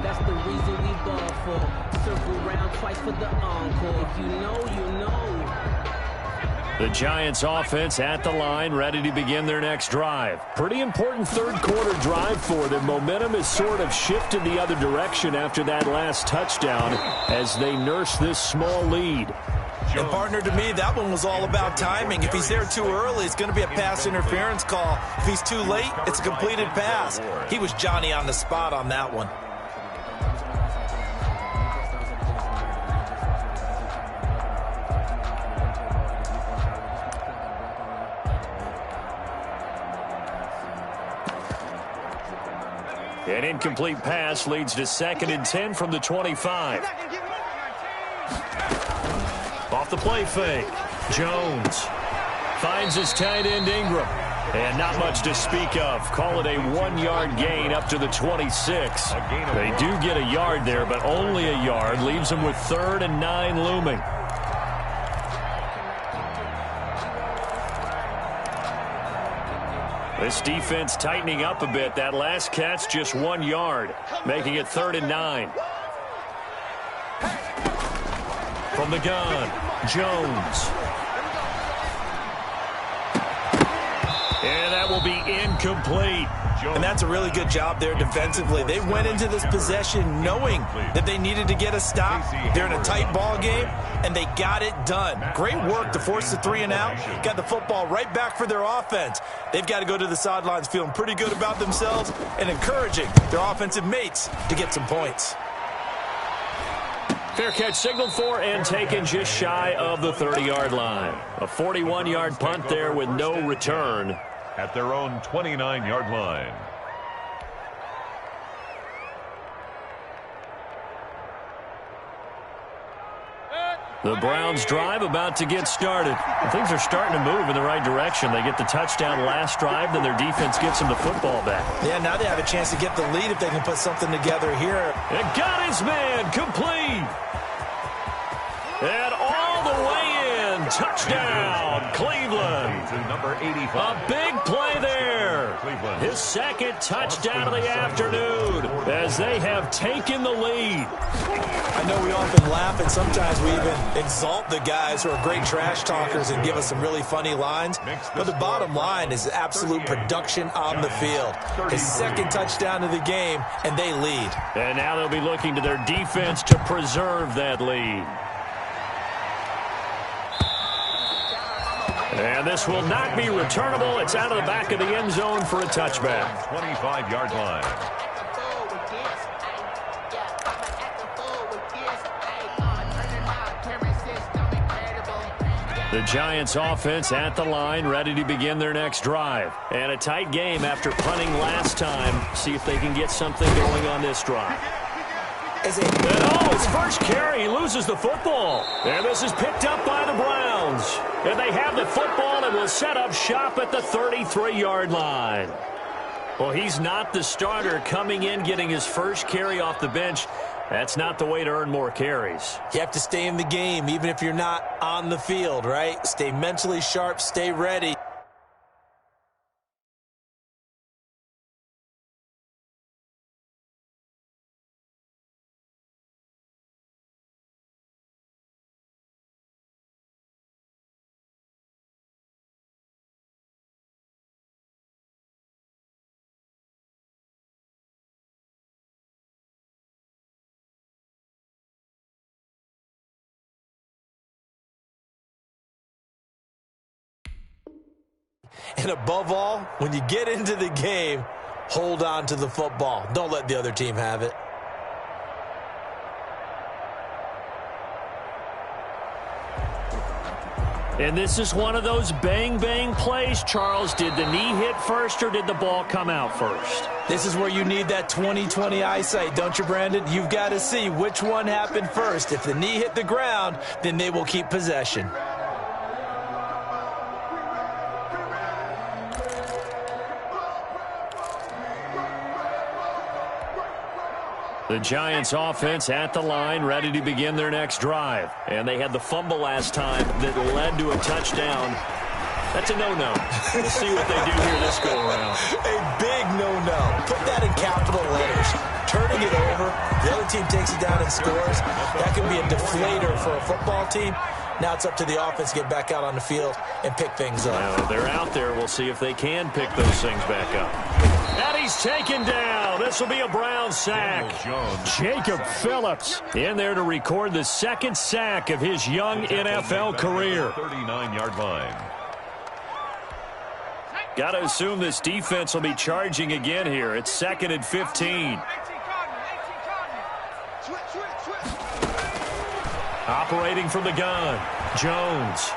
Speaker 5: that's the reason we ball for. Circle round twice for the encore. If you know.
Speaker 1: The Giants offense at the line, ready to begin their next drive. Pretty important third quarter drive for them. Momentum has sort of shifted the other direction after that last touchdown as they nurse this small lead.
Speaker 2: And partner, to me, that one was all about timing. If he's there too early, it's going to be a pass interference call. If he's too late, it's a completed pass. He was Johnny on the spot on that one.
Speaker 1: An incomplete pass leads to 2nd and 10 from the 25. Off the play fake. Jones finds his tight end Ingram. And not much to speak of. Call it a 1-yard gain up to the 26. They do get a yard there, but only a yard. Leaves them with 3rd and 9 looming. This defense tightening up a bit. That last catch just 1 yard, making it 3rd and 9. From the gun, Jones. And that will be incomplete.
Speaker 2: And that's a really good job there defensively. They went into this possession knowing that they needed to get a stop. They're in a tight ball game, and they got it done. Great work to force the 3 and out. Got the football right back for their offense. They've got to go to the sidelines feeling pretty good about themselves and encouraging their offensive mates to get some points.
Speaker 1: Fair catch signaled for and taken just shy of the 30-yard line. A 41-yard punt there with no return.
Speaker 3: At their own 29-yard line.
Speaker 1: The Browns drive about to get started. Things are starting to move in the right direction. They get the touchdown last drive, then their defense gets them the football back.
Speaker 2: Yeah, now they have a chance to get the lead if they can put something together here.
Speaker 1: And got his man complete. And all the way in. Touchdown, Cleveland.
Speaker 3: Number 85.
Speaker 1: A big play there. His 2nd touchdown of the afternoon as they have taken the lead.
Speaker 2: I know we often laugh, and sometimes we even exalt the guys who are great trash talkers and give us some really funny lines. But the bottom line is absolute production on the field. His 2nd touchdown of the game, and they lead.
Speaker 1: And now they'll be looking to their defense to preserve that lead. And this will not be returnable. It's out of the back of the end zone for a touchback.
Speaker 3: 25-yard line.
Speaker 1: The Giants offense at the line, ready to begin their next drive. And a tight game after punting last time. See if they can get something going on this drive. His first carry, he loses the football. And this is picked up by the Browns. And they have the football and will set up shop at the 33-yard line. Well, he's not the starter coming in, getting his first carry off the bench. That's not the way to earn more carries.
Speaker 2: You have to stay in the game, even if you're not on the field, right? Stay mentally sharp, stay ready. And above all, when you get into the game, hold on to the football. Don't let the other team have it.
Speaker 1: And this is one of those bang-bang plays, Charles. Did the knee hit first or did the ball come out first?
Speaker 2: This is where you need that 20/20 eyesight, don't you, Brandon? You've got to see which one happened first. If the knee hit the ground, then they will keep possession.
Speaker 1: The Giants offense at the line, ready to begin their next drive. And they had the fumble last time that led to a touchdown. That's a no-no. We'll see what they do here this go-around.
Speaker 2: A big no-no. Put that in capital letters. Turning it over, the other team takes it down and scores. That can be a deflator for a football team. Now it's up to the offense to get back out on the field and pick things up.
Speaker 1: Now they're out there. We'll see if they can pick those things back up. And he's taken down. This will be a Brown sack. Jacob Phillips in there to record the 2nd sack of his young NFL career.
Speaker 3: 39-yard line.
Speaker 1: Got to assume this defense will be charging again here. It's 2nd and 15. Operating from the gun, Jones.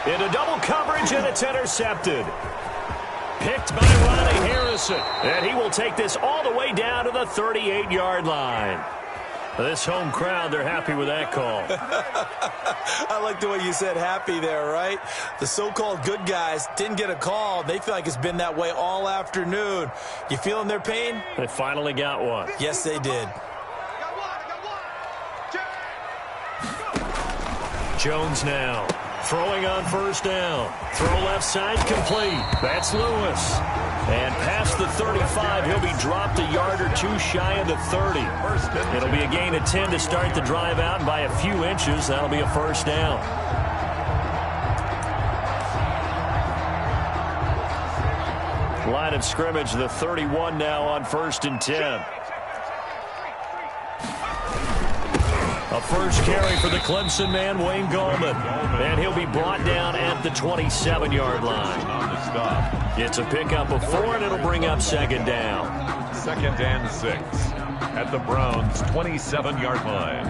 Speaker 1: Into double coverage, and it's intercepted. Picked by Ronnie Harris. miss it. And he will take this all the way down to the 38-yard line. This home crowd, they're happy with that call.
Speaker 2: I like the way you said happy there, right? The so-called good guys didn't get a call. They feel like it's been that way all afternoon. You feeling their pain?
Speaker 1: They finally got one.
Speaker 2: Yes, they did.
Speaker 1: Jones now throwing on first down. Throw left side complete. That's Lewis. And past the 35, he'll be dropped a yard or two shy of the 30. It'll be a gain of 10 to start the drive out, and by a few inches, that'll be a first down. Line of scrimmage, the 31 now on 1st and 10. A first carry for the Clemson man, Wayne Gallman. And he'll be brought down at the 27-yard line. It's a pickup of 4, and it'll bring up 2nd down.
Speaker 3: 2nd and 6 at the Browns' 27-yard line.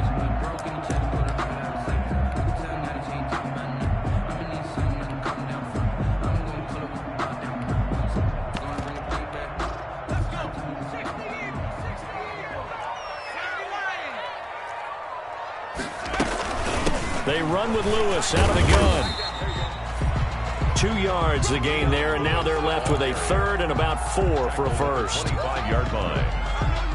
Speaker 1: They run with Lewis out of the gun. 2 yards the gain there, and now they're left with a 3rd and about 4 for a first.
Speaker 3: 25-yard line.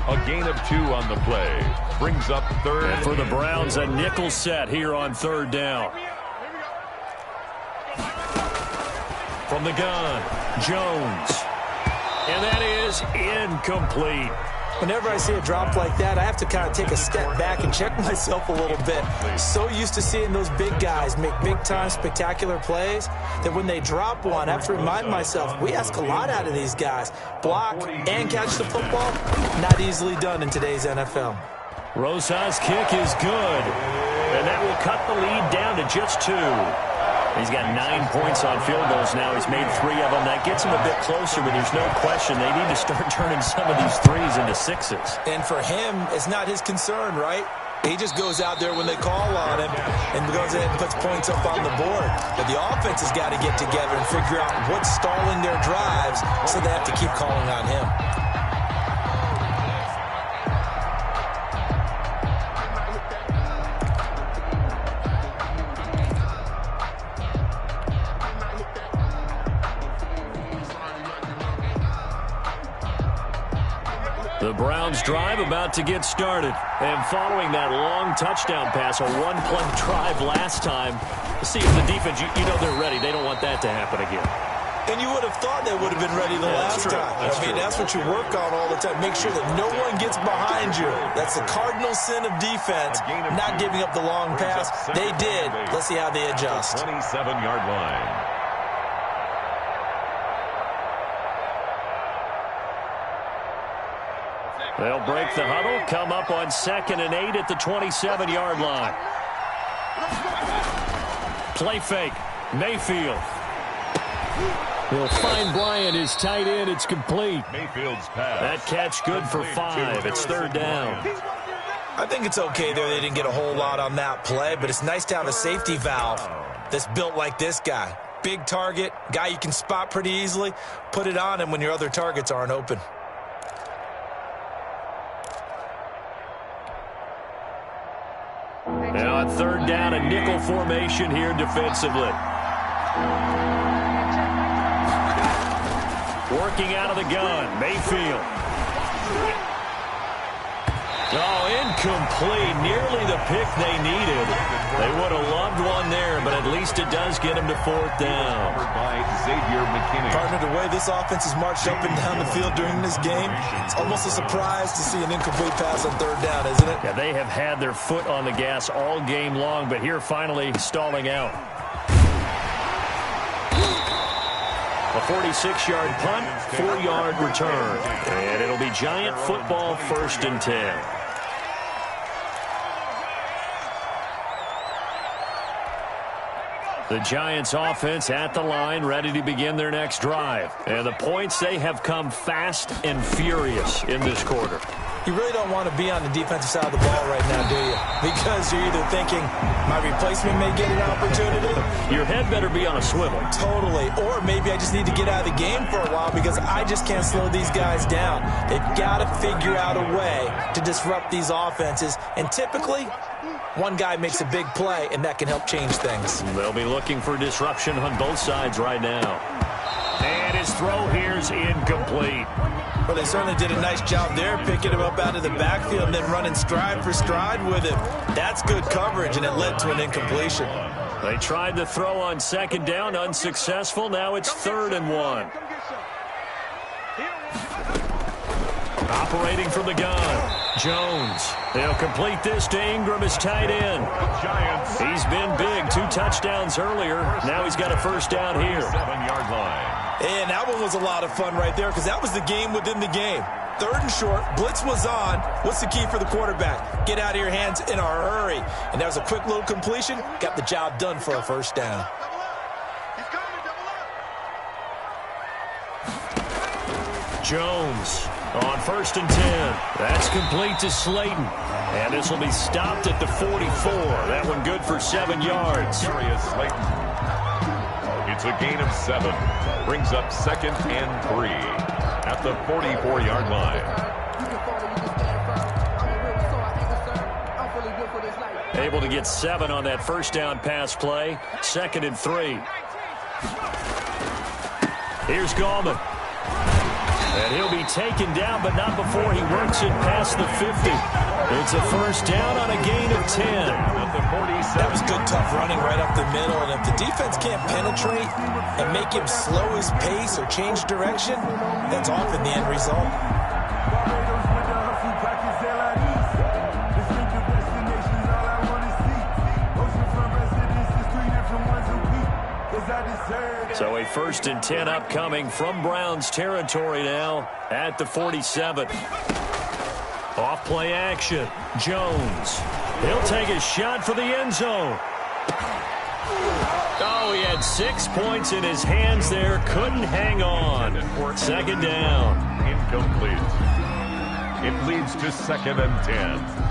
Speaker 3: A gain of 2 on the play. Brings up 3rd.
Speaker 1: And for the Browns, a nickel set here on 3rd down. From the gun, Jones. And that is incomplete.
Speaker 2: Whenever I see a drop like that, I have to kind of take a step back and check myself a little bit. So used to seeing those big guys make big-time spectacular plays that when they drop one, I have to remind myself, we ask a lot out of these guys. Block and catch the football, not easily done in today's NFL.
Speaker 1: Rosa's kick is good, and that will cut the lead down to just 2. He's got 9 points on field goals now. He's made 3 of them. That gets him a bit closer, but there's no question they need to start turning some of these 3s into 6s.
Speaker 2: And for him, it's not his concern, right? He just goes out there when they call on him and goes ahead and puts points up on the board. But the offense has got to get together and figure out what's stalling their drives, so they have to keep calling on him.
Speaker 1: The Browns drive about to get started. And following that long touchdown pass, a one-play drive last time, see if the defense, you know they're ready. They don't want that to happen again.
Speaker 2: And you would have thought they would have been ready the last time. That's what you work on all the time. Make sure that no one gets behind you. That's the cardinal sin of defense, not giving up the long pass. They did. Let's see how they adjust.
Speaker 3: 27-yard line.
Speaker 1: They'll break the huddle, come up on 2nd and 8 at the 27-yard line. Play fake. Mayfield. He'll find Bryant, his tight end. It's complete.
Speaker 3: Mayfield's pass.
Speaker 1: That catch good for 5. It's 3rd down.
Speaker 2: I think it's okay there. They didn't get a whole lot on that play, but it's nice to have a safety valve that's built like this guy. Big target, guy you can spot pretty easily. Put it on him when your other targets aren't open.
Speaker 1: Now at 3rd down, a nickel formation here defensively. Working out of the gun, Mayfield. Oh, incomplete. Nearly the pick they needed. They would have loved one there, but at least it does get them to 4th down.
Speaker 2: Partner, the way this offense has marched up and down the field during this game, it's almost a surprise to see an incomplete pass on 3rd down, isn't it?
Speaker 1: Yeah, they have had their foot on the gas all game long, but here finally stalling out. A 46-yard punt, 4-yard return. And it'll be Giant football, 1st and 10. The Giants offense at the line, ready to begin their next drive. And the points, they have come fast and furious in this quarter.
Speaker 2: You really don't want to be on the defensive side of the ball right now, do you? Because you're either thinking, my replacement may get an opportunity.
Speaker 1: Your head better be on a swivel.
Speaker 2: Totally. Or maybe I just need to get out of the game for a while because I just can't slow these guys down. They've got to figure out a way to disrupt these offenses. And typically, one guy makes a big play, and that can help change things.
Speaker 1: They'll be looking for disruption on both sides right now. And his throw here's incomplete.
Speaker 2: Well, they certainly did a nice job there, picking him up out of the backfield and then running stride for stride with him. That's good coverage, and it led to an incompletion.
Speaker 1: They tried to throw on second down, unsuccessful. Now it's 3rd and 1. Operating from the gun, Jones. They'll complete this to Ingram as tight end. He's been big, 2 touchdowns earlier. Now he's got a first down here.
Speaker 3: 7-yard line.
Speaker 2: And that one was a lot of fun right there because that was the game within the game. 3rd and short, blitz was on. What's the key for the quarterback? Get out of your hands in a hurry. And that was a quick little completion. Got the job done for a first down.
Speaker 1: Jones on 1st and 10. That's complete to Slayton. And this will be stopped at the 44. That one good for 7 yards.
Speaker 3: Darius Slayton. It's a gain of 7. Brings up 2nd and 3 at the 44-yard line.
Speaker 1: Able to get 7 on that first down pass play. 2nd and 3. Here's Gallman. And he'll be taken down, but not before he works it past the 50. It's a first down on a gain of 10.
Speaker 2: That was good, tough running right up the middle. And if the defense can't penetrate and make him slow his pace or change direction, that's often the end result.
Speaker 1: So a 1st and 10 upcoming from Browns territory now at the 47. Off play action. Jones. He'll take a shot for the end zone. Oh, he had 6 points in his hands there. Couldn't hang on. 2nd down.
Speaker 3: Incomplete. It leads to 2nd and 10.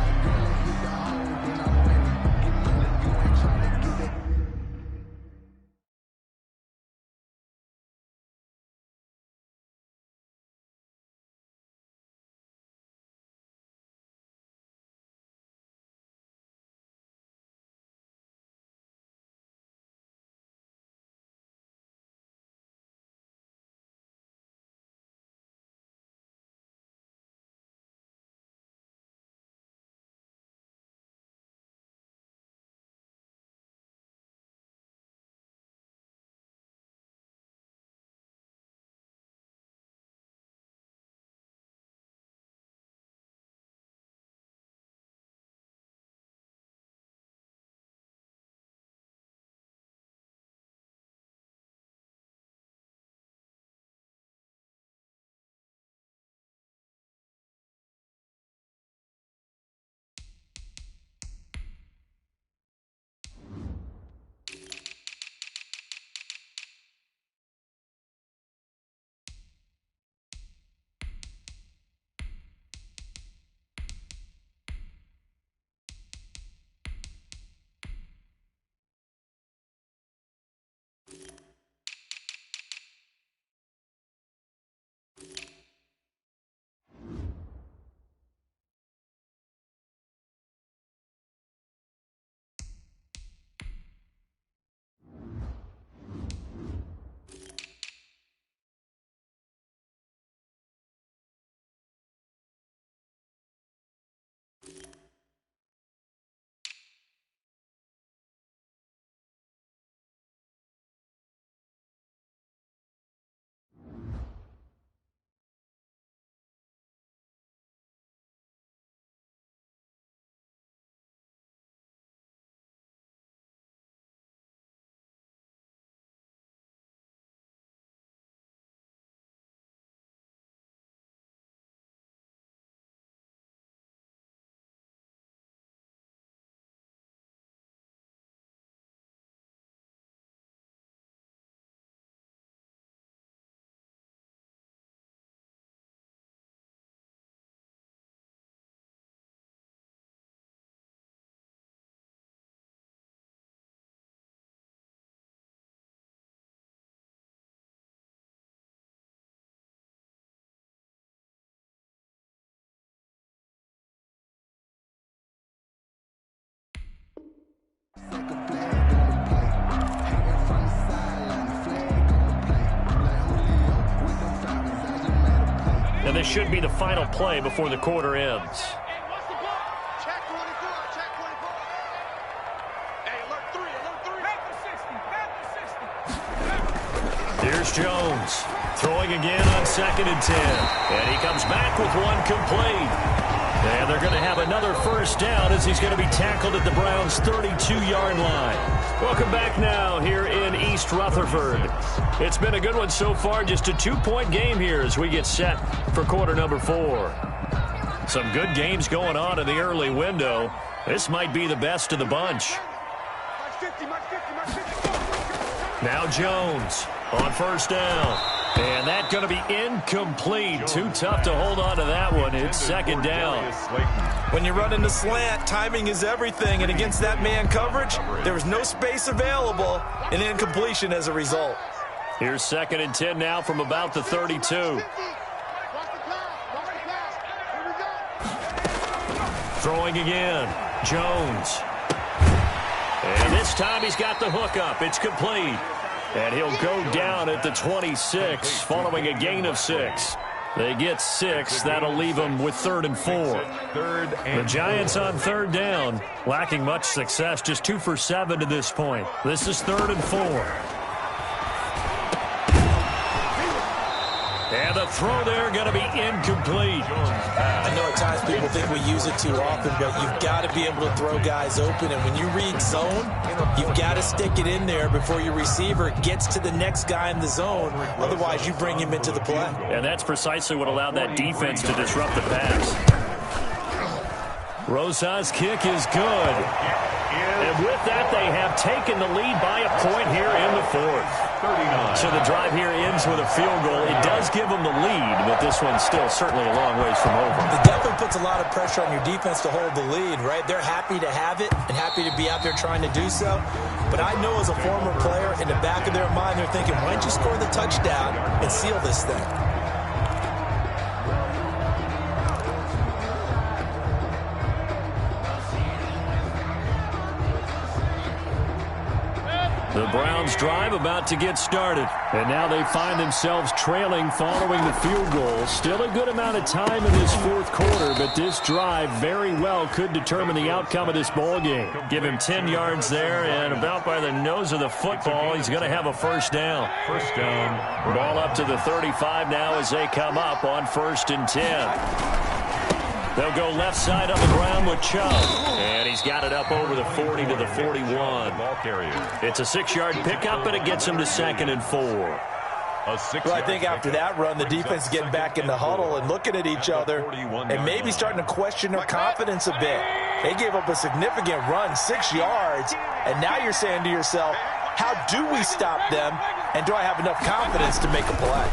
Speaker 1: should be the final play before the quarter ends.
Speaker 4: Check 24, check 24. Hey, alert 3, alert 3.
Speaker 1: Here's Jones. Throwing again on 2nd and 10. And he comes back with one complete. And they're going to have another first down as he's going to be tackled at the Browns' 32-yard line. Welcome back now here in East Rutherford. It's been a good one so far, just a 2-point game here as we get set for quarter number 4. Some good games going on in the early window. This might be the best of the bunch. Now Jones on first down. And that's going to be incomplete. Too tough to hold on to that one. It's 2nd down.
Speaker 2: When you run into slant, timing is everything. And against that man coverage, there was no space available. An incompletion as a result.
Speaker 1: Here's 2nd and 10 now from about the 32. Throwing again. Jones. And this time he's got the hook up. It's complete. And he'll go down at the 26 following a gain of 6. They get 6. That'll leave them with 3rd and 4. The Giants on 3rd down, lacking much success, just 2 for 7 to this point. This is 3rd and 4. And the throw there going to be incomplete.
Speaker 2: I know at times people think we use it too often, but you've got to be able to throw guys open. And when you read zone, you've got to stick it in there before your receiver gets to the next guy in the zone. Otherwise, you bring him into the play.
Speaker 1: And that's precisely what allowed that defense to disrupt the pass. Rosa's kick is good. And with that, they have taken the lead by a point here in the 4th. So the drive here ends with a field goal. It does give them the lead, but this one's still certainly a long ways from over.
Speaker 2: It definitely puts a lot of pressure on your defense to hold the lead, right? They're happy to have it and happy to be out there trying to do so. But I know as a former player, in the back of their mind, they're thinking, why don't you score the touchdown and seal this thing?
Speaker 1: The Browns drive about to get started. And now they find themselves trailing following the field goal. Still a good amount of time in this 4th quarter, but this drive very well could determine the outcome of this ball game. Give him 10 yards there, and about by the nose of the football, he's going to have a first down.
Speaker 3: First down.
Speaker 1: Ball up to the 35 now as they come up on 1st and 10. They'll go left side on the ground with Chubb. And he's got it up over the 40 to the 41.
Speaker 3: Ball carrier.
Speaker 1: It's a 6-yard pickup, and it gets him to 2nd and 4.
Speaker 2: Well, I think after that run, the defense is getting back in the huddle and looking at each other and maybe starting to question their confidence a bit. They gave up a significant run, 6 yards, and now you're saying to yourself, how do we stop them, and do I have enough confidence to make a play?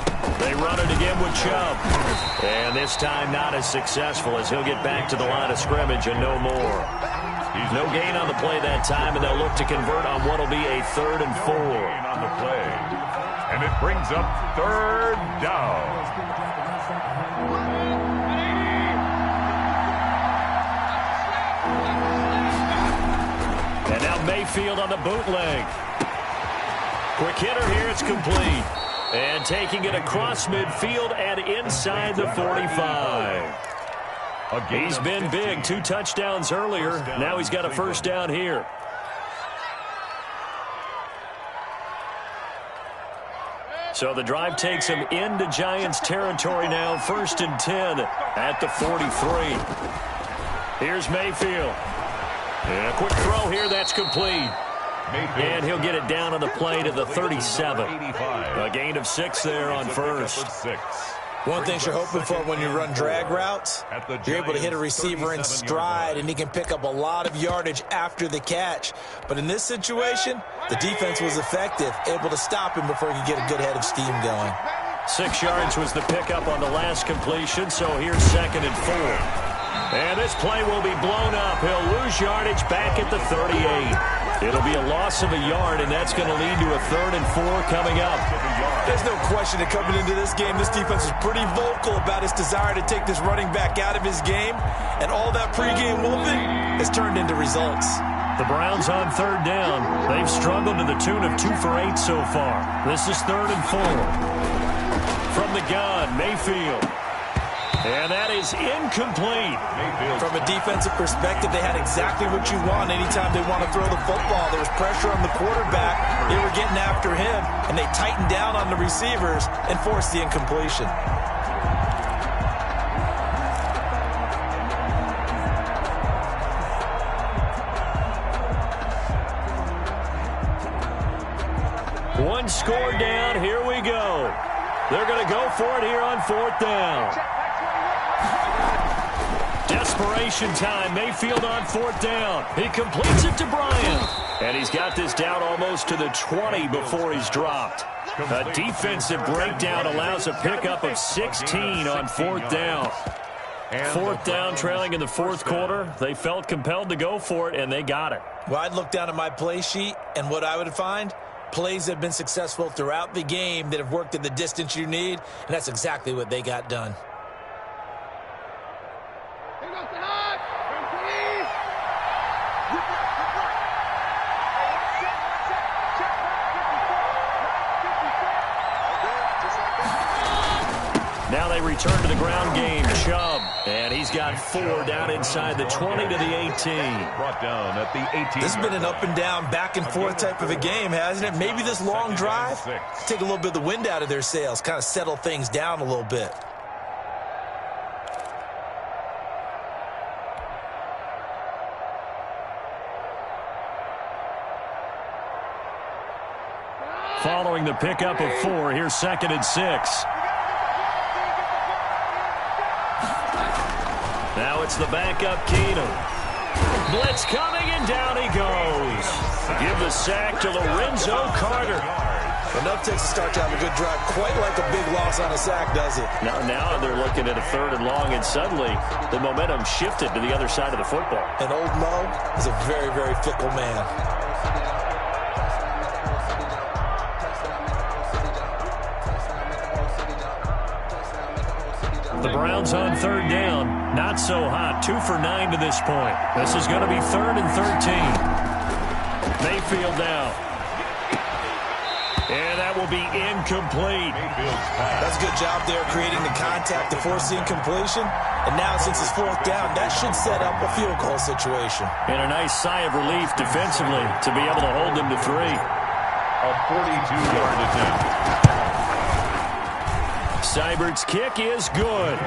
Speaker 1: They run it again with Chubb. And this time not as successful as he'll get back to the line of scrimmage and no more. No gain on the play that time, and they'll look to convert on what will be a 3rd and 4.
Speaker 3: On the play. And it brings up 3rd down.
Speaker 1: And now Mayfield on the bootleg. Quick hitter here, it's complete. And taking it across midfield and inside the 45. He's been big, 2 touchdowns earlier. Now he's got a first down here. So the drive takes him into Giants territory now. 1st and 10 at the 43. Here's Mayfield. And a quick throw here, that's complete. And he'll get it down on the play to the 37. A gain of 6 there on 1st.
Speaker 2: One thing you're hoping for when you run drag routes, you're able to hit a receiver in stride, and he can pick up a lot of yardage after the catch. But in this situation, the defense was effective, able to stop him before he could get a good head of steam going.
Speaker 1: 6 yards was the pickup on the last completion, so here's 2nd and 4. And this play will be blown up. He'll lose yardage back at the 38. It'll be a loss of a yard, and that's going to lead to a 3rd and 4 coming up.
Speaker 2: There's no question that coming into this game, this defense is pretty vocal about its desire to take this running back out of his game, and all that pregame wolfing has turned into results.
Speaker 1: The Browns on 3rd down. They've struggled to the tune of 2 for 8 so far. This is 3rd and 4. From the gun, Mayfield. And that is incomplete.
Speaker 2: From a defensive perspective, they had exactly what you want anytime they want to throw the football. There was pressure on the quarterback. They were getting after him, and they tightened down on the receivers and forced the incompletion.
Speaker 1: One score down. Here we go. They're going to go for it here on 4th down. Desperation time. Mayfield on 4th down. He completes it to Bryant. And he's got this down almost to the 20 before he's dropped. A defensive breakdown allows a pickup of 16 on 4th down. 4th down, trailing in the 4th quarter. They felt compelled to go for it, and they got it.
Speaker 2: Well, I'd look down at my play sheet, and what I would find, plays that have been successful throughout the game that have worked at the distance you need, and that's exactly what they got done.
Speaker 1: Now they return to the ground game. Chubb, and he's got 4 down inside the 20 to the 18.
Speaker 3: Brought down at the 18.
Speaker 2: This has been an up and down, back and forth type of a game, hasn't it? Maybe this long drive, take a little bit of the wind out of their sails, kind of settle things down a little bit.
Speaker 1: Following the pickup of 4, here's 2nd and 6. Now it's the backup Keenum. Blitz coming, and down he goes. Give the sack to Lorenzo Carter.
Speaker 2: Enough takes to start to have a good drive. Quite like a big loss on a sack, does it?
Speaker 1: Now they're looking at a 3rd and long, and suddenly the momentum shifted to the other side of the football.
Speaker 2: And old Mo is a very, very fickle man.
Speaker 1: The Browns on 3rd down. Not so hot. 2 for 9 to this point. This is going to be 3rd and 13. Mayfield now. And that will be incomplete.
Speaker 2: That's a good job there creating the contact to force the incompletion. And now since it's 4th down, that should set up a field goal situation.
Speaker 1: And a nice sigh of relief defensively to be able to hold them to 3.
Speaker 3: A 42-yard attempt.
Speaker 1: Seibert's kick is good.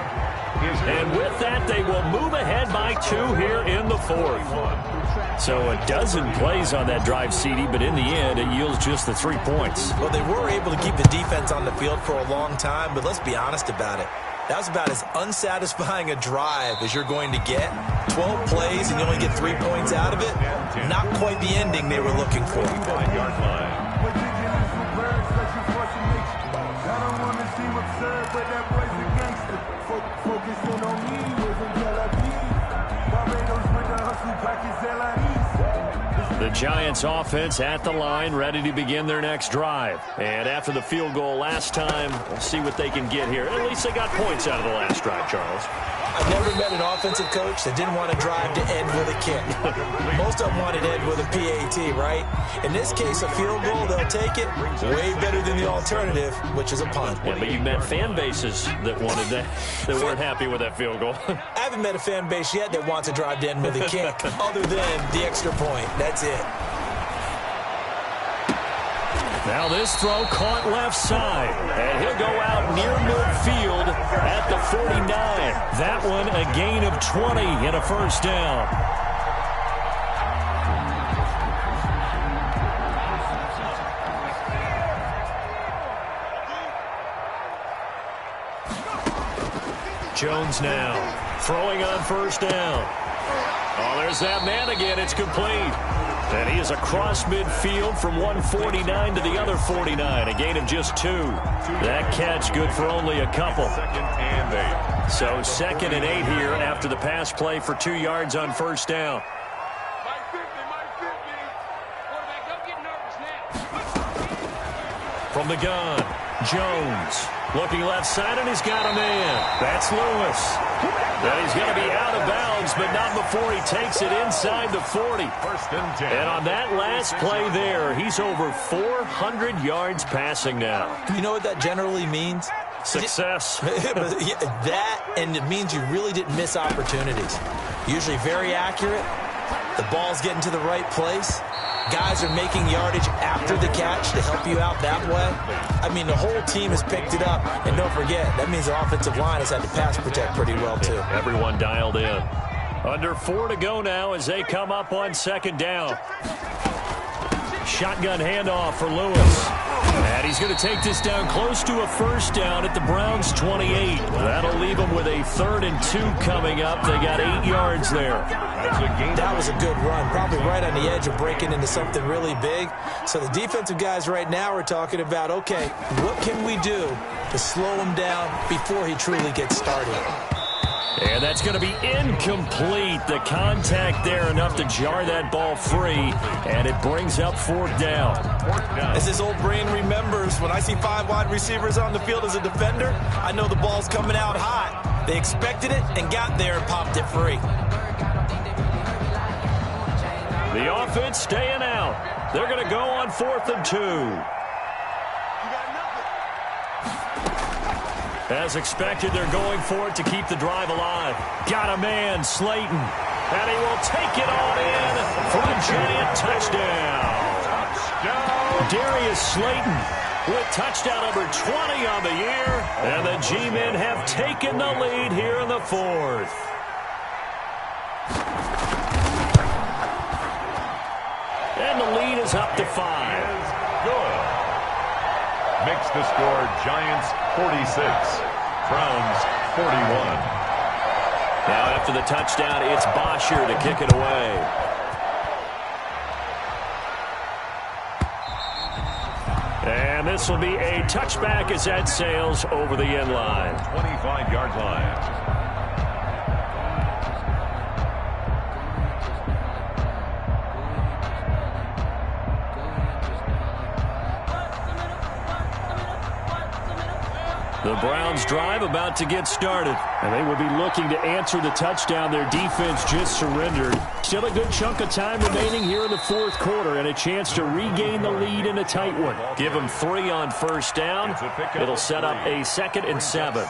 Speaker 1: And with that, they will move ahead by 2 here in the 4th. So a dozen plays on that drive, CD, but in the end, it yields just the 3 points.
Speaker 2: Well, they were able to keep the defense on the field for a long time, but let's be honest about it. That was about as unsatisfying a drive as you're going to get. 12 plays and you only get 3 points out of it. Not quite the ending they were looking for.
Speaker 3: 5-yard line.
Speaker 1: The Giants offense at the line, ready to begin their next drive. And after the field goal last time, we'll see what they can get here. At least they got points out of the last drive, Charles.
Speaker 2: I've never met an offensive coach that didn't want to drive to end with a kick. Most of them wanted to end with a PAT, right? In this case, a field goal, they'll take it. Way better than the alternative, which is a punt.
Speaker 1: Yeah, but you've met fan bases that wanted that, that weren't happy with that field goal.
Speaker 2: I haven't met a fan base yet that wants to drive to end with a kick, other than the extra point. That's it.
Speaker 1: Now this throw caught left side, and he'll go out near midfield at the 49. That one a gain of 20 and a 1st down. Jones now throwing on 1st down. Oh, there's that man again. It's complete. And he is across midfield from 149 to the other 49. A gain of just 2. That catch good for only a couple.
Speaker 3: 2nd and 8.
Speaker 1: So 2nd and 8 here after the pass play for 2 yards on 1st down. From the gun, Jones looking left side, and he's got a man. That's Lewis. And he's going to be out of bounds, but not before he takes it inside the 40.
Speaker 3: 1st and 10.
Speaker 1: And on that last play there, he's over 400 yards passing now.
Speaker 2: You know what that generally means?
Speaker 1: Success.
Speaker 2: That, and it means you really didn't miss opportunities. Usually very accurate. The ball's getting to the right place. Guys are making yardage after the catch to help you out that way. I mean, the whole team has picked it up. And don't forget, that means the offensive line has had to pass protect pretty well, too.
Speaker 1: Everyone dialed in. Under 4 to go now as they come up on second down. Shotgun handoff for Lewis. And he's going to take this down close to a first down at the Browns' 28. That'll leave them with a 3rd and 2 coming up. They got 8 yards there.
Speaker 2: That was a good run, probably right on the edge of breaking into something really big. So the defensive guys right now are talking about, okay, what can we do to slow him down before he truly gets started?
Speaker 1: And that's going to be incomplete. The contact there enough to jar that ball free, and it brings up 4th down.
Speaker 2: As this old brain remembers, when I see 5 wide receivers on the field as a defender, I know the ball's coming out hot. They expected it and got there and popped it free.
Speaker 1: The offense staying out. They're going to go on 4th and 2. As expected, they're going for it to keep the drive alive. Got a man, Slayton. And he will take it on in for a giant touchdown. Darius Slayton with touchdown number 20 on the year. And the G-men have taken the lead here in the 4th. And the lead is up to 5.
Speaker 3: Good. Makes the score Giants 46, Browns 41.
Speaker 1: Now after the touchdown, it's Bosher to kick it away. And this will be a touchback as that sails over the end line.
Speaker 3: 25-yard line.
Speaker 1: The Browns drive about to get started. And they will be looking to answer the touchdown their defense just surrendered. Still a good chunk of time remaining here in the 4th quarter and a chance to regain the lead in a tight one. Give them 3 on first down. It'll set up a 2nd and 7.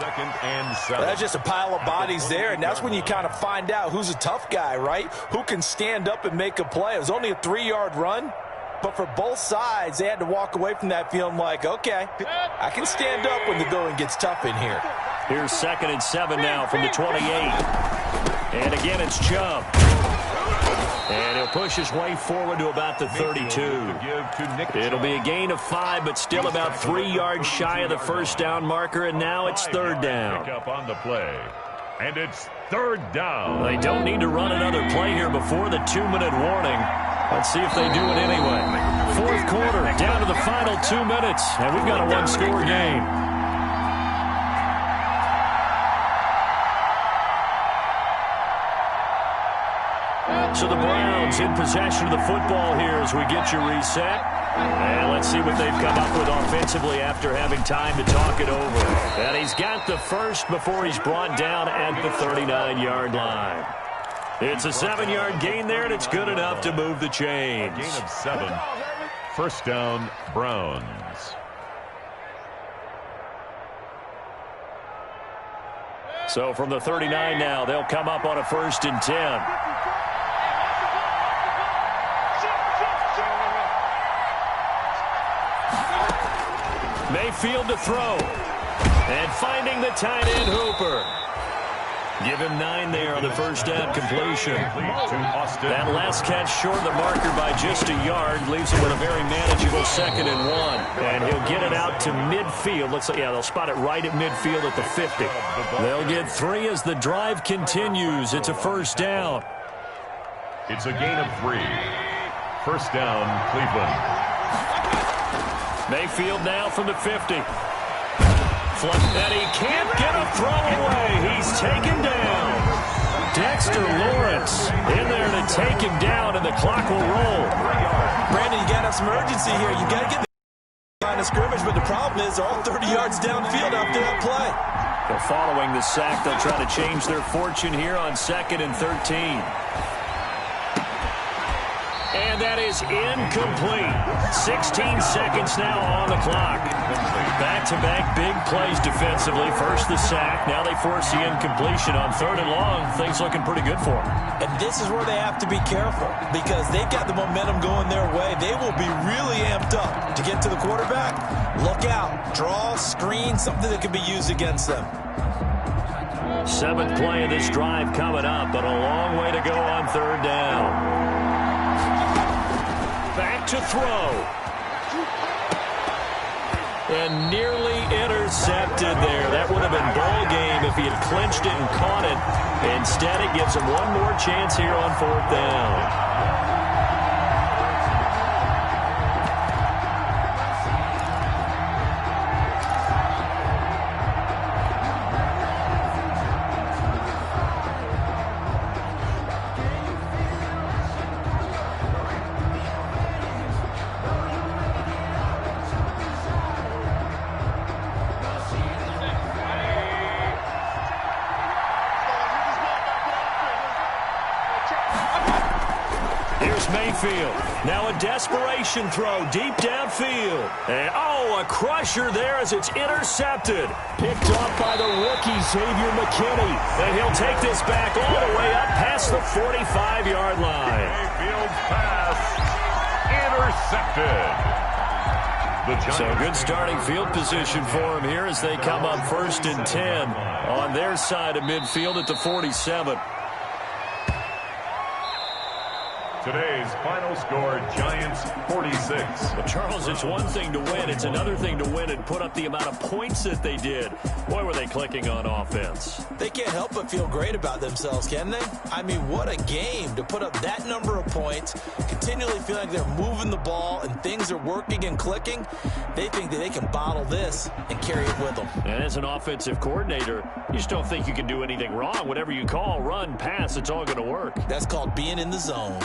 Speaker 2: That's just a pile of bodies there, and that's when you kind of find out who's a tough guy, right? Who can stand up and make a play. It was only a 3-yard run. But for both sides, they had to walk away from that feeling like, okay, I can stand up when the going gets tough in here.
Speaker 1: Here's 2nd and 7 now from the 28. And again, it's Chubb. And he'll push his way forward to about the 32. It'll be a gain of 5, but still about 3 yards shy of the first down marker, and now it's 3rd down.
Speaker 3: Pick up on the play. And it's 3rd down.
Speaker 1: They don't need to run another play here before the 2-minute warning. Let's see if they do it anyway. 4th quarter, down to the final 2 minutes, and we've got a 1-score game. So the Browns in possession of the football here as we get you reset. And let's see what they've come up with offensively after having time to talk it over. And he's got the first before he's brought down at the 39-yard line. It's a 7-yard gain there, and it's good enough to move the chains.
Speaker 3: A gain of 7. First down, Browns.
Speaker 1: So from the 39 now, they'll come up on a 1st and 10. Mayfield to throw. And finding the tight end, Hooper. Give him 9 there on the first down completion. That last catch short of the marker by just a yard leaves him with a very manageable 2nd and 1. And he'll get it out to midfield. Looks like, yeah, they'll spot it right at midfield at the 50. They'll get 3 as the drive continues. It's a first down.
Speaker 3: It's a gain of 3. First down, Cleveland.
Speaker 1: Mayfield now from the 50. And he can't get a throw away. He's taken down. Dexter Lawrence in there to take him down, and the clock will roll.
Speaker 2: Brandon, you got to have some urgency here. You got to get the line of scrimmage, but the problem is all 30 yards downfield after that play.
Speaker 1: They're following the sack. They'll try to change their fortune here on 2nd and 13. And that is incomplete. 16 seconds now on the clock. Back-to-back big plays defensively. First the sack. Now they force the incompletion on 3rd and long. Things looking pretty good for them.
Speaker 2: And this is where they have to be careful because they've got the momentum going their way. They will be really amped up to get to the quarterback. Look out. Draw, screen, something that can be used against them.
Speaker 1: 7th play of this drive coming up, but a long way to go on 3rd down. Back to throw. And nearly intercepted there. That would have been ball game if he had clinched it and caught it. Instead, it gives him one more chance here on 4th down. Mayfield. Now a desperation throw deep downfield. And, a crusher there as it's intercepted. Picked off by the rookie, Xavier McKinney. And he'll take this back all the way up past the 45-yard line.
Speaker 3: Mayfield's pass intercepted.
Speaker 1: So good starting field position for him here as they come up 1st and 10 on their side of midfield at the 47.
Speaker 3: Today's final score, Giants 46.
Speaker 1: Well, Charles, it's one thing to win. It's another thing to win and put up the amount of points that they did. Boy, were they clicking on offense.
Speaker 2: They can't help but feel great about themselves, can they? I mean, what a game to put up that number of points, continually feel like they're moving the ball and things are working and clicking. They think that they can bottle this and carry it with them.
Speaker 1: And as an offensive coordinator, you just don't think you can do anything wrong. Whatever you call, run, pass, it's all going to work.
Speaker 2: That's called being in the zone.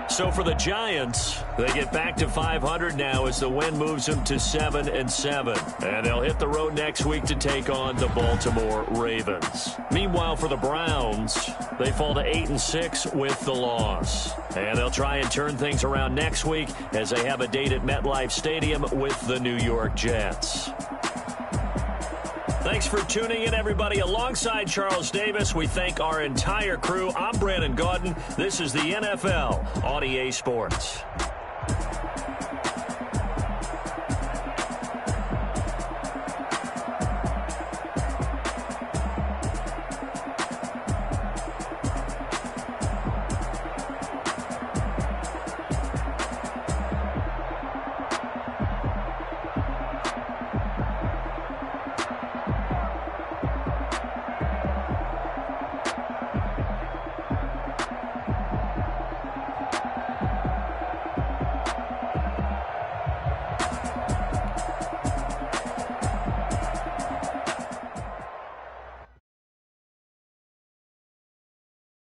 Speaker 1: So for the Giants, they get back to 500 now as the win moves them to 7-7. And they'll hit the road next week to take on the Baltimore Ravens. Meanwhile, for the Browns, they fall to 8-6 with the loss. And they'll try and turn things around next week as they have a date at MetLife Stadium with the New York Jets. Thanks for tuning in, everybody. Alongside Charles Davis, we thank our entire crew. I'm Brandon Gaudin. This is the NFL on EA Sports.